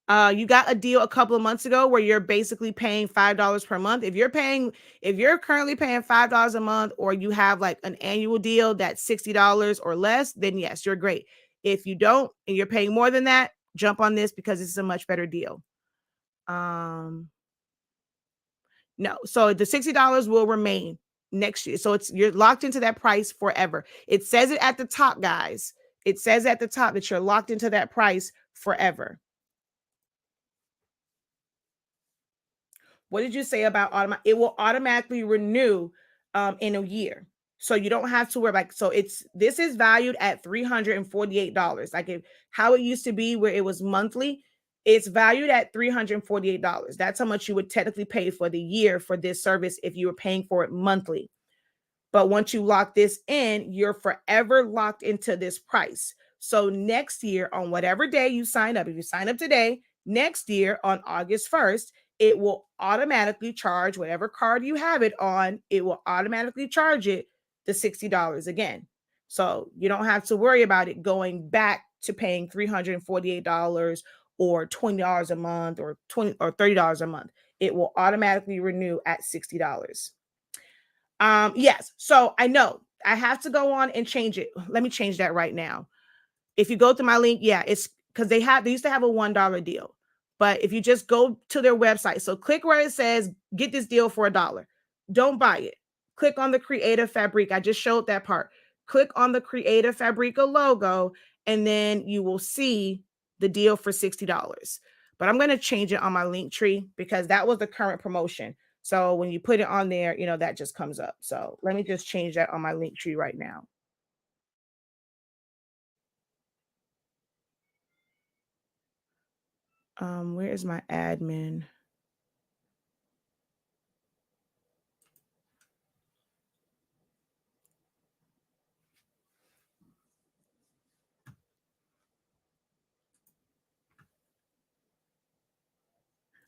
You got a deal a couple of months ago where you're basically paying $5 per month. If you're currently paying $5 a month, or you have like an annual deal that's $60 or less, then yes, you're great. If you don't and you're paying more than that, jump on this because this is a much better deal. No, so the $60 will remain next year. So you're locked into that price forever. It says it at the top, guys. It says at the top that you're locked into that price forever. What did you say about it will automatically renew in a year. So you don't have to worry, like, so this is valued at $348. Like how it used to be where it was monthly, it's valued at $348. That's how much you would technically pay for the year for this service if you were paying for it monthly. But once you lock this in, you're forever locked into this price. So next year, on whatever day you sign up, if you sign up today, next year on August 1st, it will automatically charge whatever card you have it on. It will automatically charge it the $60 again. So you don't have to worry about it going back to paying $348 or $20 a month or $20 or $30 a month. It will automatically renew at $60. Yes. So I know I have to go on and change it. Let me change that right now. If you go to my link, yeah, it's because they used to have a $1 deal. But if you just go to their website, so click where it says get this deal for $1. Don't buy it. Click on the Creative Fabrica. I just showed that part. Click on the Creative Fabrica logo, and then you will see the deal for $60. But I'm going to change it on my link tree because that was the current promotion. So when you put it on there, that just comes up. So let me just change that on my link tree right now. Where is my admin?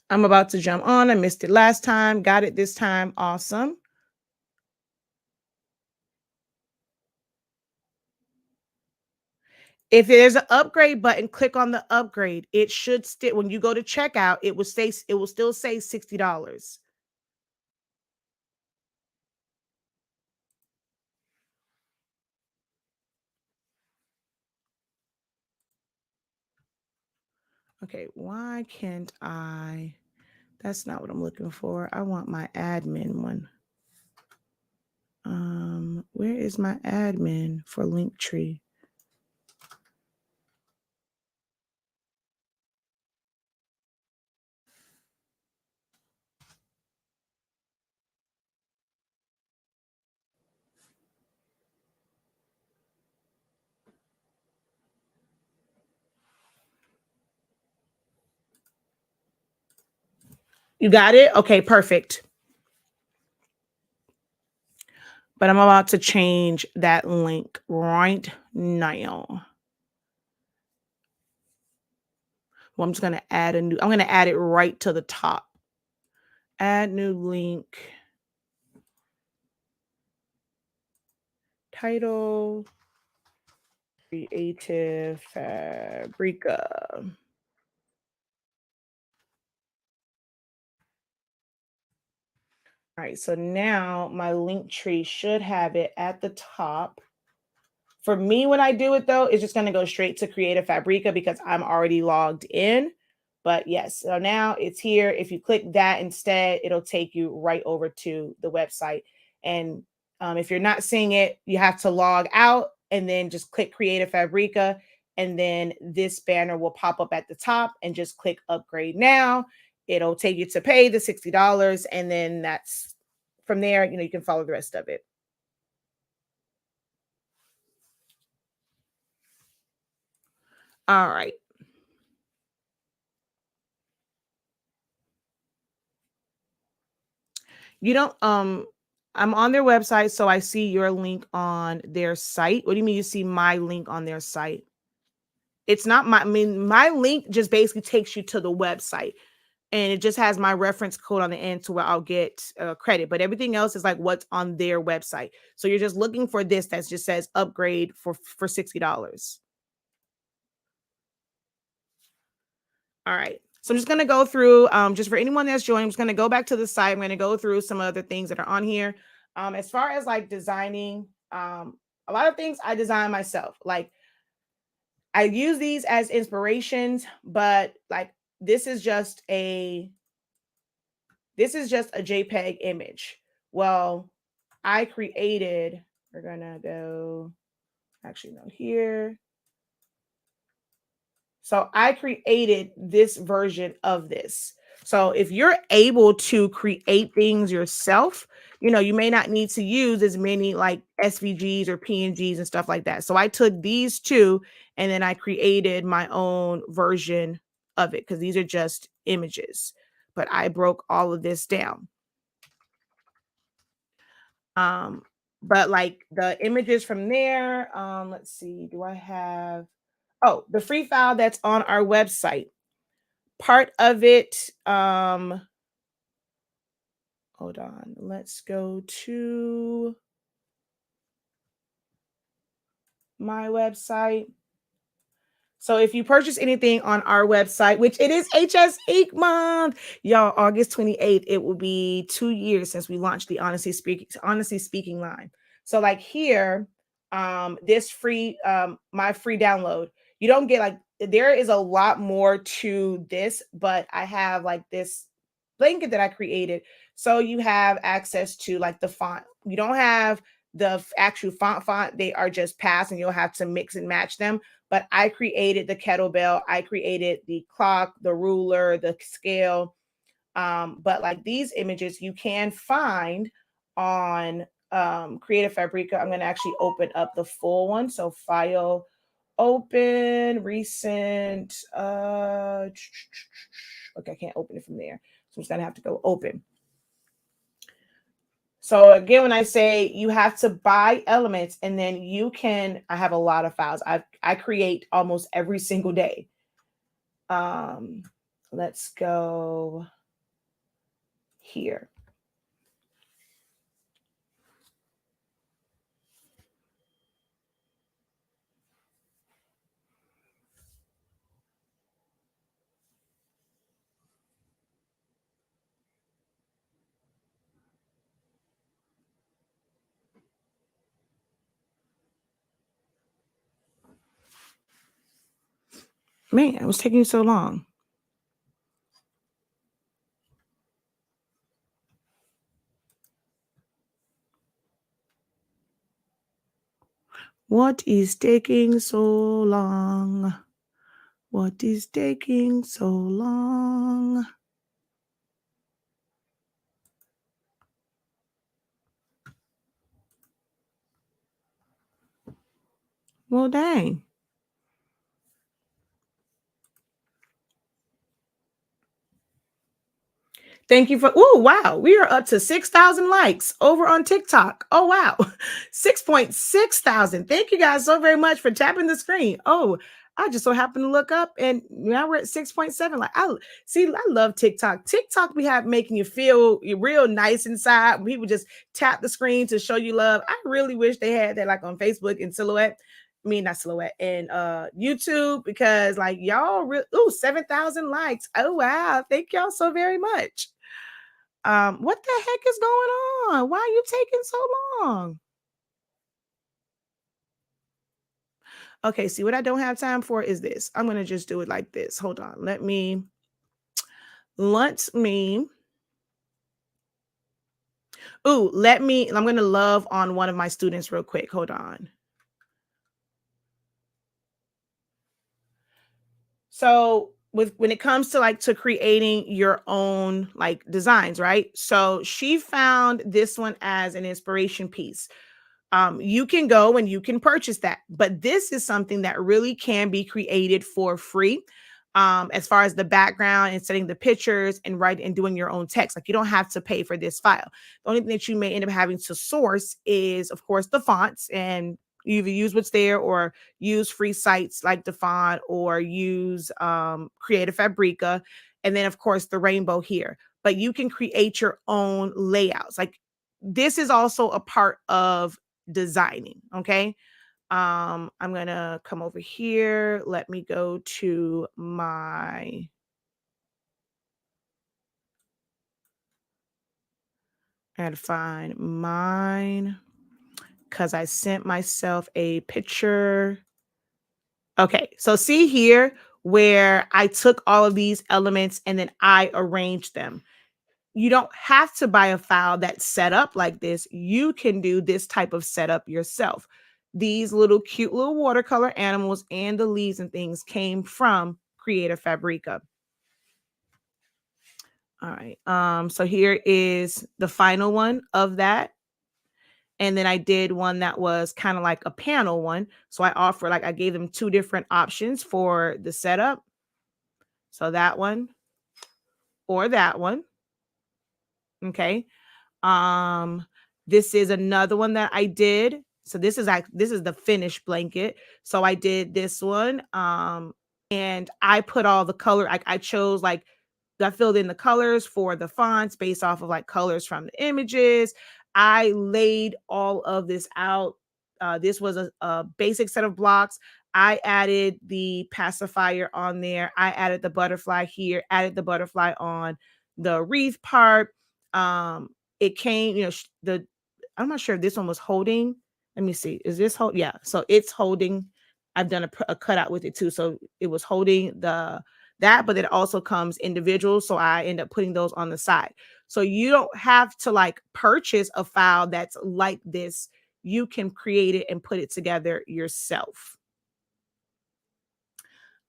I'm about to jump on. I missed it last time. Got it this time. Awesome. If there's an upgrade button, click on the upgrade. It should still, when you go to checkout, it will still say $60. Okay, why can't I? That's not what I'm looking for. I want my admin one. Where is my admin for Linktree? You got it? Okay, perfect. But I'm about to change that link right now. Well, I'm just going to add I'm going to add it right to the top. Add new link. Title. Creative Fabrica. All right, so now my link tree should have it at the top. For me, when I do it, though, it's just going to go straight to Creative Fabrica because I'm already logged in. But yes, so now it's here. If you click that instead, it'll take you right over to the website. And if you're not seeing it, you have to log out and then just click Creative Fabrica. and then this banner will pop up at the top, and just click upgrade now. It'll take you to pay the $60, and then that's from there, you can follow the rest of it. All right. You don't I'm on their website, so I see your link on their site. What do you mean you see my link on their site? It's not my link just basically takes you to the website, and it just has my reference code on the end to where I'll get credit. But everything else is like what's on their website. So you're just looking for this that just says upgrade for $60. All right. So I'm just going to go through, just for anyone that's joining, I'm just going to go back to the site. I'm going to go through some other things that are on here. As far as like designing, a lot of things I design myself. Like I use these as inspirations, but like this is just a JPEG image. Well, we're going to go, actually no, here. So I created this version of this. So if you're able to create things yourself, you may not need to use as many like SVGs or PNGs and stuff like that. So I took these two and then I created my own version of it because these are just images. But I broke all of this down. But like the images from there, let's see, do I have the free file that's on our website? Part of it, hold on, let's go to my website. So if you purchase anything on our website, which it is HS Ink Month, y'all, August 28th, it will be 2 years since we launched the Honestly Speaking line. So like here, this free, my free download, you don't get like, there is a lot more to this, but I have like this blanket that I created. So you have access to like the font. You don't have the actual font. They are just paths and you'll have to mix and match them. But I created the kettlebell. I created the clock, the ruler, the scale. But like these images you can find on Creative Fabrica. I'm going to actually open up the full one. So file, open, recent. Okay, I can't open it from there. So I'm just going to have to go open. So again, when I say you have to buy elements and then I have a lot of files. I create almost every single day. Let's go here. Man, it was taking so long. What is taking so long? What is taking so long? Well, dang. Thank you for, oh, wow. We are up to 6,000 likes over on TikTok. Oh, wow. 6.6 thousand. Thank you guys so very much for tapping the screen. Oh, I just so happened to look up and now we're at 6.7. Like, I love TikTok. TikTok we have making you feel real nice inside. People just tap the screen to show you love. I really wish they had that like on Facebook and Silhouette. I mean, not Silhouette and YouTube, because like y'all 7,000 likes. Oh, wow. Thank y'all so very much. What the heck is going on? Why are you taking so long? Okay, see what I don't have time for is this. I'm going to just do it like this. Hold on. Let me. I'm going to love on one of my students real quick. Hold on. So when it comes to like to creating your own like designs, right? So she found this one as an inspiration piece. You can go and you can purchase that, but this is something that really can be created for free. As far as the background and setting the pictures and writing and doing your own text, like you don't have to pay for this file. The only thing that you may end up having to source is, of course, the fonts, and you either use what's there or use free sites like the font or use Creative Fabrica, and then of course the rainbow here. But you can create your own layouts. Like this is also a part of designing. Okay. I'm gonna come over here. Let me go to my, I gotta find mine because I sent myself a picture. Okay, so see here where I took all of these elements and then I arranged them. You don't have to buy a file that's set up like this. You can do this type of setup yourself. These little cute little watercolor animals and the leaves and things came from Creative Fabrica. All right. So here is the final one of that. And then I did one that was kind of like a panel one. So I gave them two different options for the setup. So that one or that one. Okay. Um, this is another one that I did. So this is the finished blanket. So I did this one. And I put all the color. I chose like I filled in the colors for the fonts based off of like colors from the images. I laid all of this out. This was a basic set of blocks. I added the pacifier on there. I added the butterfly here, added the butterfly on the wreath part. It came, I'm not sure if this one was holding. Let me see. Is this hold? Yeah. So it's holding. I've done a cutout with it too. So it was holding that, but it also comes individual. So I end up putting those on the side. So you don't have to like purchase a file that's like this. You can create it and put it together yourself.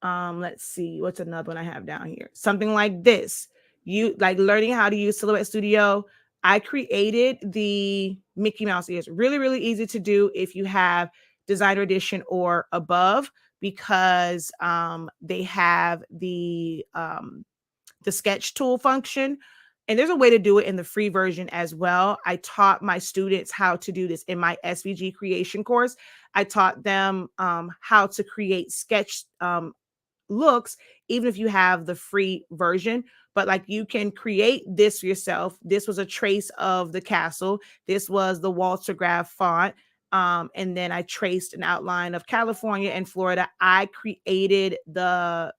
Let's see, what's another one I have down here? Something like this. You like learning how to use Silhouette Studio. I created the Mickey Mouse ears. Really, really easy to do if you have Designer Edition or above, because they have the sketch tool function. And there's a way to do it in the free version as well. I taught my students how to do this in my SVG creation course. I taught them how to create sketch looks, even if you have the free version. But like you can create this yourself. This was a trace of the castle. This was the Walter Graph font. And then I traced an outline of California and Florida. I created the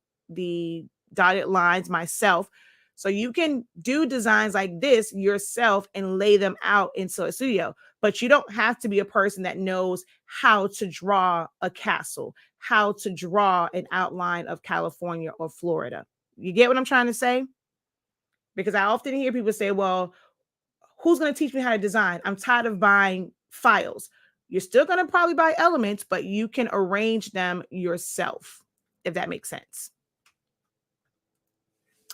dotted lines myself. So you can do designs like this yourself and lay them out in Silhouette Studio. But you don't have to be a person that knows how to draw a castle, how to draw an outline of California or Florida. You get what I'm trying to say? Because I often hear people say, well, who's going to teach me how to design? I'm tired of buying files. You're still going to probably buy elements, but you can arrange them yourself, if that makes sense.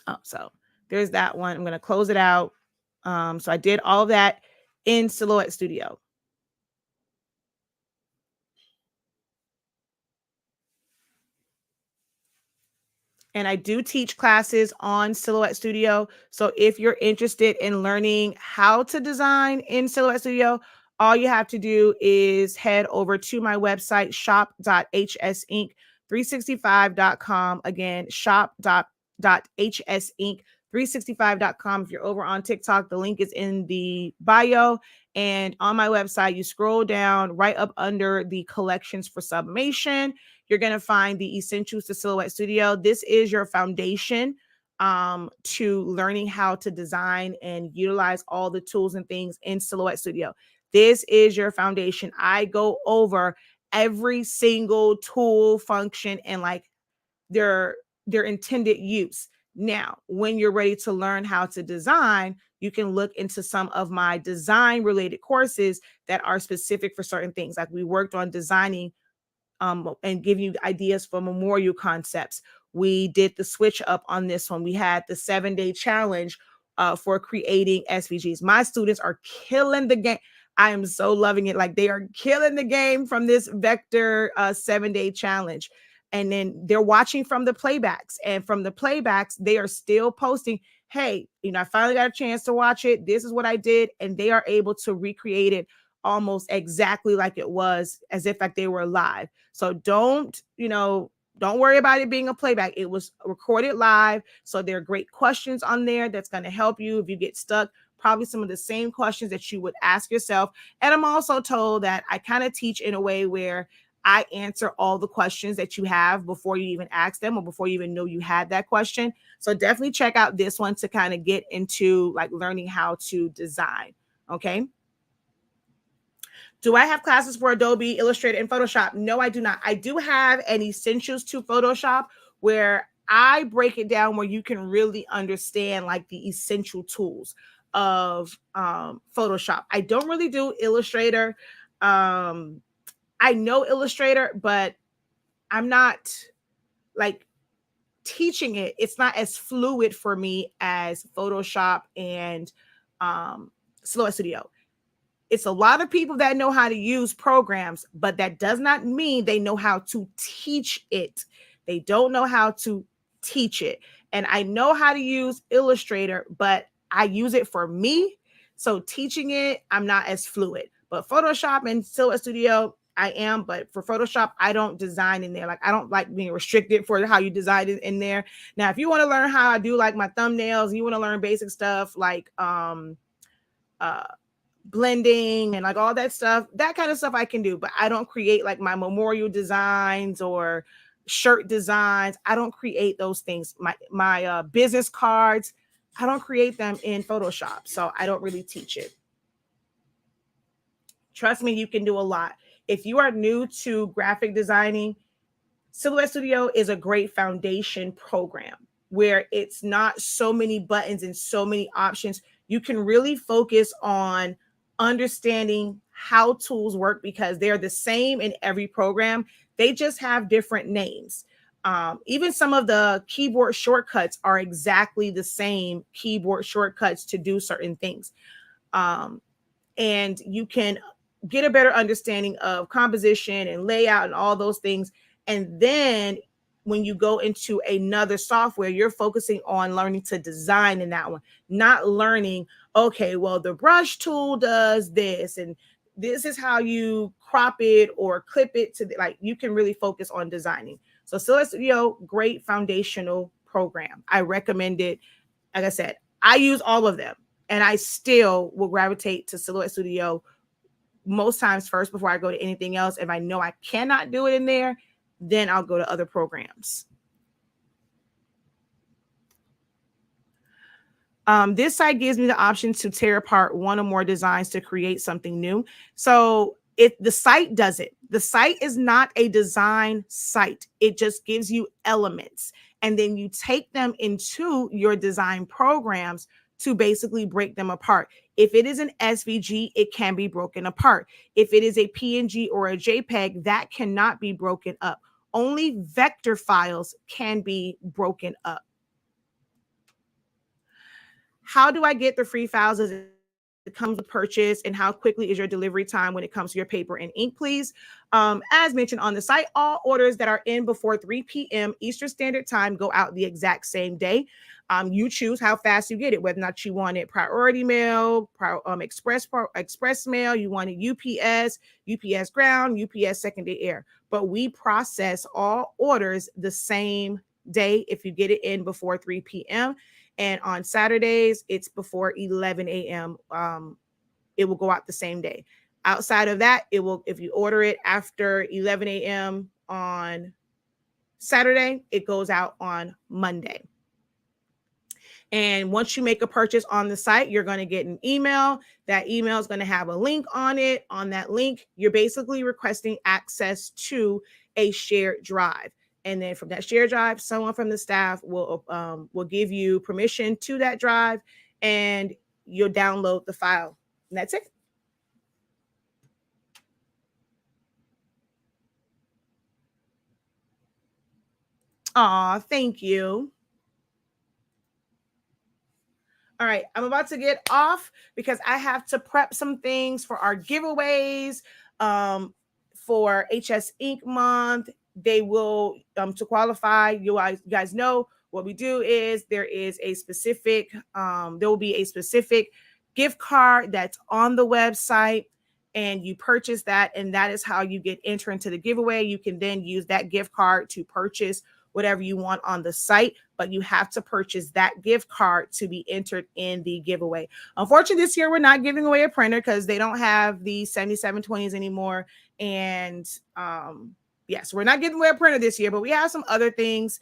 Oh, so there's that one. I'm going to close it out. So I did all of that in Silhouette Studio. And I do teach classes on Silhouette Studio. So if you're interested in learning how to design in Silhouette Studio, all you have to do is head over to my website, shop.hsink365.com. Again, shop.hsink365.com. If you're over on TikTok, the link is in the bio. And on my website, you scroll down right up under the collections for Sublimation. You're going to find the Essentials to Silhouette Studio. This is your foundation to learning how to design and utilize all the tools and things in Silhouette Studio. This is your foundation. I go over every single tool, function, and like their intended use. Now, when you're ready to learn how to design, you can look into some of my design related courses that are specific for certain things. Like we worked on designing and give you ideas for memorial concepts. we did the switch up on this one. We had the 7-day challenge for creating SVGs. My students are killing the game. I am so loving it. Like, they are killing the game from this vector 7-day challenge. And then they're watching from the playbacks, and from the playbacks, they are still posting, hey, I finally got a chance to watch it. This is what I did. And they are able to recreate it almost exactly like it was, as if like they were live. So don't worry about it being a playback. It was recorded live. So there are great questions on there that's going to help you if you get stuck. Probably some of the same questions that you would ask yourself. And I'm also told that I kind of teach in a way where I answer all the questions that you have before you even ask them or before you even know you had that question. So definitely check out this one to kind of get into like learning how to design. Okay. Do I have classes for Adobe, Illustrator, and Photoshop? No, I do not. I do have an Essentials to Photoshop where I break it down where you can really understand like the essential tools of Photoshop. I don't really do Illustrator. I know Illustrator, but I'm not like teaching it. It's not as fluid for me as Photoshop and Silhouette Studio. It's a lot of people that know how to use programs, but that does not mean they know how to teach it. They don't know how to teach it. And I know how to use Illustrator, but I use it for me. So teaching it, I'm not as fluid. But Photoshop and Silhouette Studio, I am. But for Photoshop, I don't design in there. Like, I don't like being restricted for how you design it in there. Now, if you want to learn how I do like my thumbnails, you want to learn basic stuff like blending and like all that stuff, that kind of stuff I can do, but I don't create like my memorial designs or shirt designs. I don't create those things. My business cards, I don't create them in Photoshop, so I don't really teach it. Trust me, you can do a lot. If you are new to graphic designing, Silhouette Studio is a great foundation program where it's not so many buttons and so many options. You can really focus on understanding how tools work because they're the same in every program. They just have different names. Even some of the keyboard shortcuts are exactly the same keyboard shortcuts to do certain things. And you can get a better understanding of composition and layout and all those things. And then when you go into another software, you're focusing on learning to design in that one, not learning, okay, well, the brush tool does this, and this is how you crop it or clip it to like, you can really focus on designing. So Silhouette Studio, great foundational program. I recommend it. Like I said, I use all of them and I still will gravitate to Silhouette Studio most times first before I go to anything else. If I know I cannot do it in there, then I'll go to other programs. This site gives me the option to tear apart one or more designs to create something new. So the site does it. The site is not a design site. It just gives you elements. And then you take them into your design programs to basically break them apart. If it is an SVG, it can be broken apart. If it is a PNG or a JPEG, that cannot be broken up. Only vector files can be broken up. How do I get the free files as it comes with purchase, and how quickly is your delivery time when it comes to your paper and ink, please? As mentioned on the site, all orders that are in before 3 p.m. Eastern Standard Time go out the exact same day. You choose how fast you get it, whether or not you want it priority mail, express mail, you want it UPS ground, UPS second day air. But we process all orders the same day if you get it in before 3 p.m. And on Saturdays, it's before 11 a.m. It will go out the same day. Outside of that, it will, if you order it after 11 a.m. on Saturday, it goes out on Monday. And once you make a purchase on the site, you're going to get an email. That email is going to have a link on it. On that link, you're basically requesting access to a shared drive. And then from that shared drive, someone from the staff will give you permission to that drive, and you'll download the file. And that's it. Aw, thank you. All right, I'm about to get off because I have to prep some things for our giveaways. For HS Ink month, they will to qualify. You guys know what we do is there is a specific there will be a specific gift card that's on the website, and you purchase that, and that is how you get entered into the giveaway. You can then use that gift card to purchase whatever you want on the site, but you have to purchase that gift card to be entered in the giveaway. Unfortunately, this year we're not giving away a printer because they don't have the 7720s anymore. And yes, we're not giving away a printer this year, but we have some other things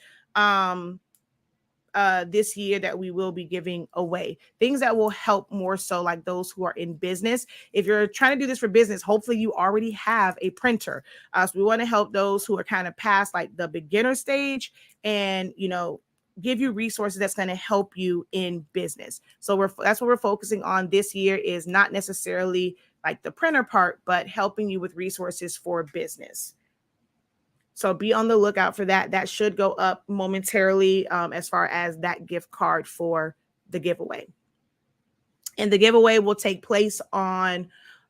this year that we will be giving away, things that will help more so like those who are in business. If you're trying to do this for business, hopefully you already have a printer. So we want to help those who are kind of past like the beginner stage, and give you resources that's going to help you in business. So that's what we're focusing on this year, is not necessarily like the printer part, but helping you with resources for business. So be on the lookout for that. That should go up momentarily as far as that gift card for the giveaway. And the giveaway will take place on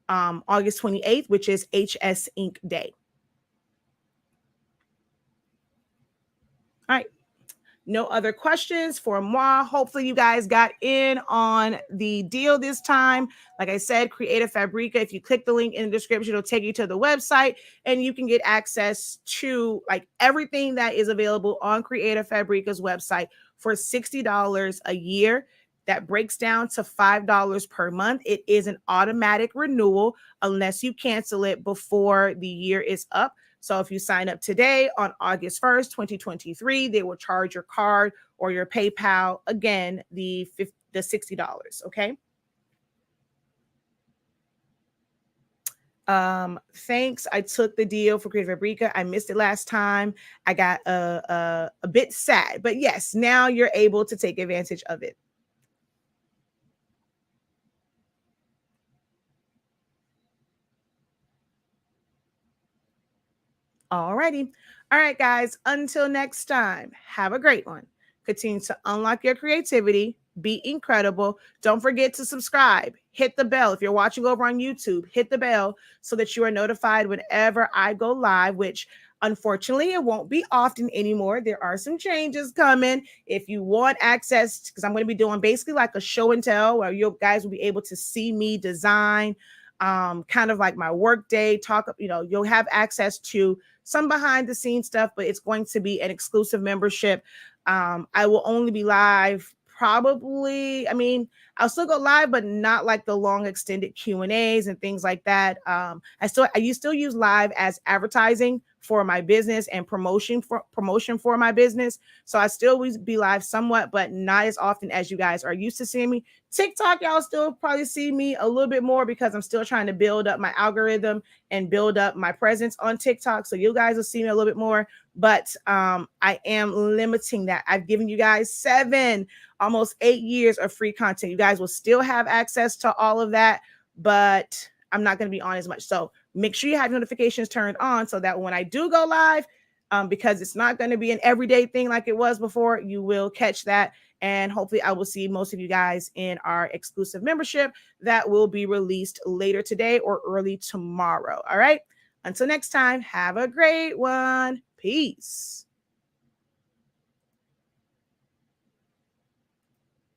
August 28th, which is HS Ink Day. All right. No other questions for moi. Hopefully you guys got in on the deal this time. Like I said, Creative Fabrica, if you click the link in the description, it'll take you to the website, and you can get access to like everything that is available on Creative Fabrica's website for $60 a year. That breaks down to $5 per month. It is an automatic renewal unless you cancel it before the year is up. So if you sign up today on August 1st, 2023, they will charge your card or your PayPal, again, the $60, okay? Thanks. I took the deal for Creative Fabrica. I missed it last time. I got a bit sad, but yes, now you're able to take advantage of it. Alrighty. All right, guys. Until next time, have a great one. Continue to unlock your creativity. Be incredible. Don't forget to subscribe. Hit the bell. If you're watching over on YouTube, hit the bell so that you are notified whenever I go live, which unfortunately it won't be often anymore. There are some changes coming. If you want access, because I'm going to be doing basically like a show and tell where you guys will be able to see me design kind of like my work day, you'll have access to some behind the scenes stuff, but it's going to be an exclusive membership. I will only be live probably, I'll still go live, but not like the long extended Q&As and things like that. I still use live as advertising for my business and promotion for my business. So I still always be live somewhat, but not as often as you guys are used to seeing me. TikTok, y'all still probably see me a little bit more because I'm still trying to build up my algorithm and build up my presence on TikTok. So you guys will see me a little bit more, but I am limiting that. I've given you guys 7, almost 8 years of free content. You guys will still have access to all of that, but I'm not going to be on as much. So make sure you have notifications turned on so that when I do go live, because it's not going to be an everyday thing like it was before, you will catch that. And hopefully I will see most of you guys in our exclusive membership that will be released later today or early tomorrow. All right. Until next time, have a great one. Peace.